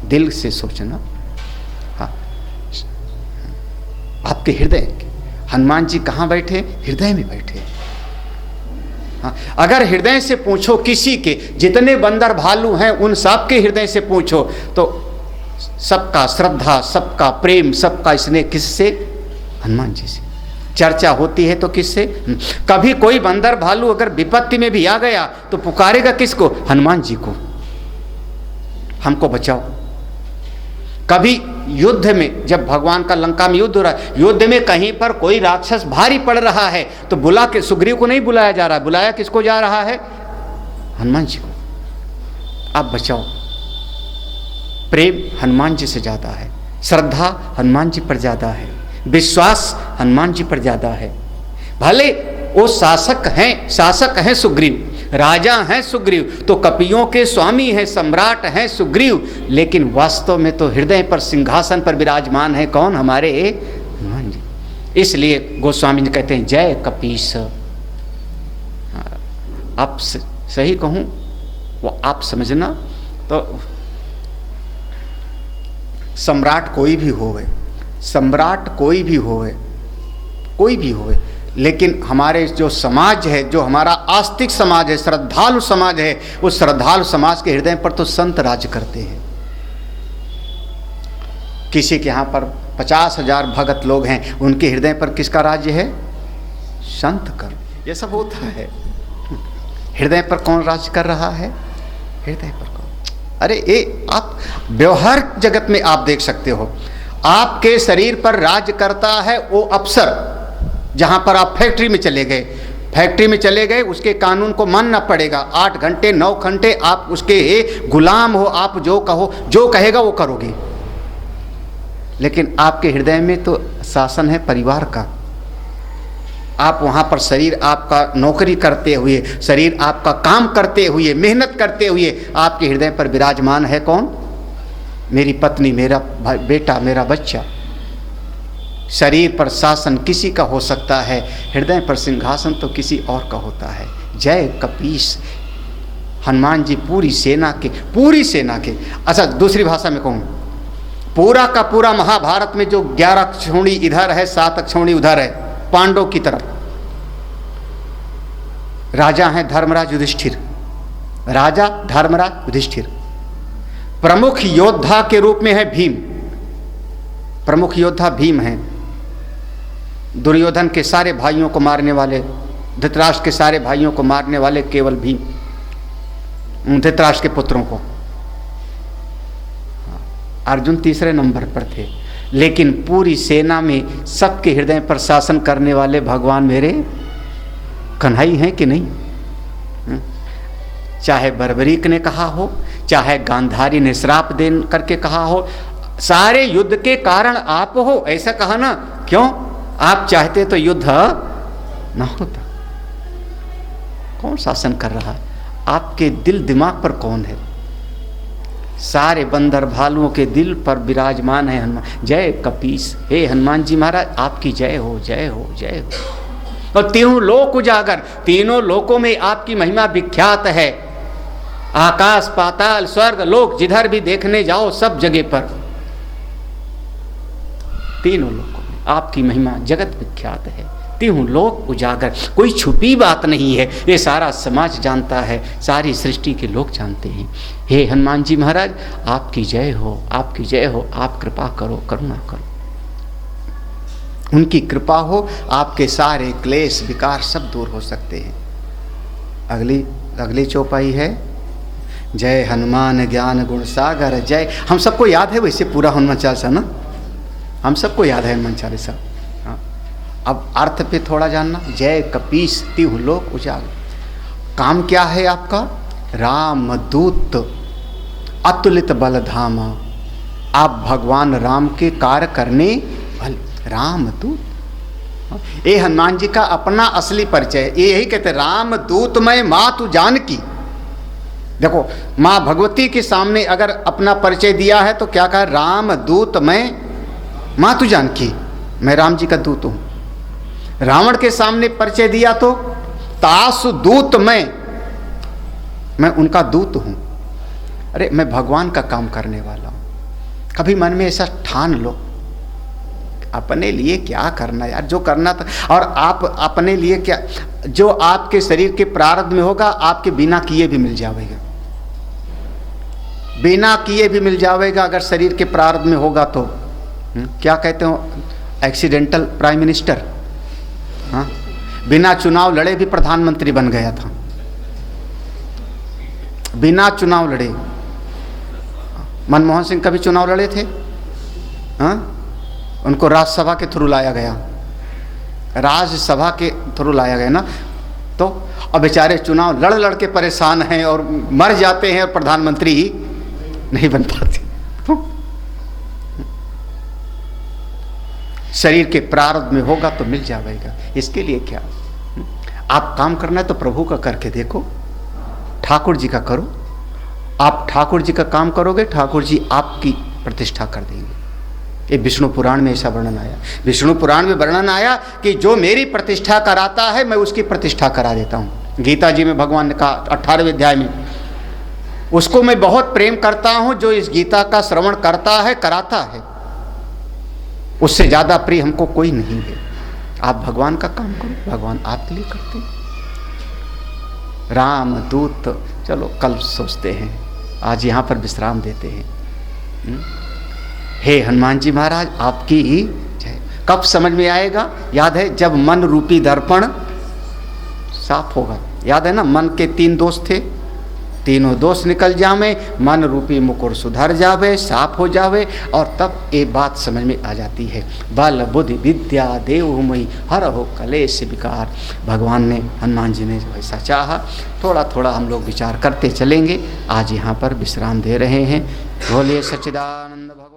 दिल से सोचना। हाँ, आपके हृदय, हनुमान जी कहाँ बैठे? हृदय में बैठे। हाँ, अगर हृदय से पूछो, किसी के जितने बंदर भालू हैं उन सब के हृदय से पूछो, तो सबका श्रद्धा, सबका प्रेम, सबका स्नेह किससे? हनुमान जी से। चर्चा होती है तो किससे? कभी कोई बंदर भालू अगर विपत्ति में भी आ गया तो पुकारेगा किसको? हनुमान जी को, हमको बचाओ। कभी युद्ध में, जब भगवान का लंका में युद्ध हो रहा है, युद्ध में कहीं पर कोई राक्षस भारी पड़ रहा है तो बुला के, सुग्रीव को नहीं बुलाया जा रहा, बुलाया किसको जा रहा है? हनुमान जी को, आप बचाओ। प्रेम हनुमान जी से ज़्यादा है, श्रद्धा हनुमान जी पर ज़्यादा है, विश्वास हनुमान जी पर ज़्यादा है। भले वो शासक हैं सुग्रीव, राजा हैं सुग्रीव, तो कपियों के स्वामी हैं, सम्राट हैं सुग्रीव, लेकिन वास्तव में तो हृदय पर, सिंहासन पर विराजमान है कौन? हमारे हनुमान जी। इसलिए गोस्वामी जी कहते हैं जय कपीस। आप सही कहूँ, वो आप समझना, तो सम्राट कोई भी होवे, सम्राट कोई भी होवे, कोई भी होवे, लेकिन हमारे जो समाज है, जो हमारा आस्तिक समाज है, श्रद्धालु समाज है, उस श्रद्धालु समाज के हृदय पर तो संत राज करते हैं। किसी के यहाँ पर 50,000 भगत लोग हैं, उनके हृदय पर किसका राज्य है? संत कर। ये सब होता है। हृदय पर कौन राज कर रहा है? हृदय पर कौन? अरे ये आप व्यवहार जगत में आप देख सकते हो, आपके शरीर पर राज करता है वो अफसर। जहां पर आप फैक्ट्री में चले गए, उसके कानून को मानना पड़ेगा। 8 घंटे 9 घंटे आप उसके गुलाम हो, आप जो कहो, जो कहेगा वो करोगे। लेकिन आपके हृदय में तो शासन है परिवार का। आप वहाँ पर शरीर आपका नौकरी करते हुए, शरीर आपका काम करते हुए, मेहनत करते हुए, आपके हृदय पर विराजमान है कौन? मेरी पत्नी, मेरा बेटा, मेरा बच्चा। शरीर पर शासन किसी का हो सकता है, हृदय पर सिंहासन तो किसी और का होता है। जय कपीस। हनुमान जी पूरी सेना के अच्छा, दूसरी भाषा में कहूँ, पूरा का पूरा महाभारत में जो 11 अक्षौणी इधर है, 7 अक्षौणी उधर है, पांडव की तरफ। राजा हैं धर्मराज युधिष्ठिर, प्रमुख योद्धा के रूप में है भीम, प्रमुख योद्धा भीम हैं। दुर्योधन के सारे भाइयों को मारने वाले, धृतराष्ट्र के सारे भाइयों को मारने वाले केवल भीम, धृतराष्ट्र के पुत्रों को। अर्जुन तीसरे नंबर पर थे, लेकिन पूरी सेना में सबके हृदय पर शासन करने वाले भगवान मेरे कन्हई हैं कि नहीं? चाहे बर्बरीक ने कहा हो, चाहे गांधारी ने श्राप दे करके कहा हो, सारे युद्ध के कारण आप हो, ऐसा कहा ना। क्यों? आप चाहते तो युद्ध ना होता। कौन शासन कर रहा है? आपके दिल दिमाग पर कौन है? सारे बंदर भालुओं के दिल पर विराजमान है हनुमान। जय कपीस। हे हनुमान जी महाराज, आपकी जय हो, जय हो, जय हो। और तीनों लोक उजागर, तीनों लोकों में आपकी महिमा विख्यात है। आकाश पाताल स्वर्ग लोक, जिधर भी देखने जाओ सब जगह पर तीनों लोकों में आपकी महिमा जगत विख्यात है। तीनों लोक उजागर, कोई छुपी बात नहीं है, ये सारा समाज जानता है, सारी सृष्टि के लोग जानते हैं। हे हनुमान जी महाराज, आपकी जय हो, आपकी जय हो। आप कृपा करो, करुणा करो। उनकी कृपा हो, आपके सारे क्लेश विकार सब दूर हो सकते हैं। अगली चौपाई है, जय हनुमान ज्ञान गुण सागर जय। हम सबको याद है वैसे पूरा हनुमान चालीसा ना, हम सबको याद है हनुमान चालीसा। अब अर्थ पे थोड़ा जानना। जय कपीस तिहु लोक उजागर। काम क्या है आपका? रामदूत अतुलित बलधाम। आप भगवान राम के कार्य करने वाले रामदूत। ये हनुमान जी का अपना असली परिचय, ये यही कहते रामदूत मैं मातु जानकी। देखो, माँ भगवती के सामने अगर अपना परिचय दिया है तो क्या कहा? रामदूत मैं मातु जानकी, मैं राम जी का दूत हूँ। रावण के सामने परिचय दिया तो तासु दूत मैं उनका दूत हूं। अरे मैं भगवान का काम करने वाला हूं। कभी मन में ऐसा ठान लो, अपने लिए क्या करना यार, जो करना था। और आप अपने लिए क्या, जो आपके शरीर के प्रारब्ध में होगा, आपके बिना किए भी मिल जाएगा, बिना किए भी मिल जाएगा। अगर शरीर के प्रारब्ध में होगा तो क्या कहते हो, एक्सीडेंटल प्राइम मिनिस्टर। हाँ, बिना चुनाव लड़े भी प्रधानमंत्री बन गया था, बिना चुनाव लड़े। मनमोहन सिंह कभी चुनाव लड़े थे? हाँ, उनको राज्यसभा के थ्रू लाया गया, राज्यसभा के थ्रू लाया गया ना। तो अब बेचारे चुनाव लड़ के परेशान हैं और मर जाते हैं और प्रधानमंत्री ही नहीं बन पाते। शरीर के प्रारब्ध में होगा तो मिल जाएगा। इसके लिए क्या, आप काम करना है तो प्रभु का करके देखो, ठाकुर जी का करो। आप ठाकुर जी का काम करोगे, ठाकुर जी आपकी प्रतिष्ठा कर देंगे। ये विष्णु पुराण में ऐसा वर्णन आया। विष्णु पुराण में वर्णन आया कि जो मेरी प्रतिष्ठा कराता है मैं उसकी प्रतिष्ठा करा देता हूँ। गीता जी में भगवान ने कहा 18वें अध्याय में, उसको मैं बहुत प्रेम करता हूँ जो इस गीता का श्रवण करता है, कराता है। उससे ज़्यादा प्रिय हमको कोई नहीं है। आप भगवान का काम करो, भगवान आपके लिए करते हैं। राम दूत तो चलो कल सोचते हैं, आज यहाँ पर विश्राम देते हैं। हे हनुमान जी महाराज आपकी ही जय। कब समझ में आएगा? याद है जब मन रूपी दर्पण साफ होगा। याद है ना, मन के 3 दोष थे, तीनों दोष निकल जावे, मन रूपी मुकुर सुधर जावे, साफ हो जावे, और तब एक बात समझ में आ जाती है, बल बुद्धि विद्या देवमयी हर हो कलेश विकार। भगवान ने, हनुमान जी ने वैसा चाहा। थोड़ा थोड़ा हम लोग विचार करते चलेंगे। आज यहाँ पर विश्राम दे रहे हैं। बोलिए सच्चिदानंद भगवान।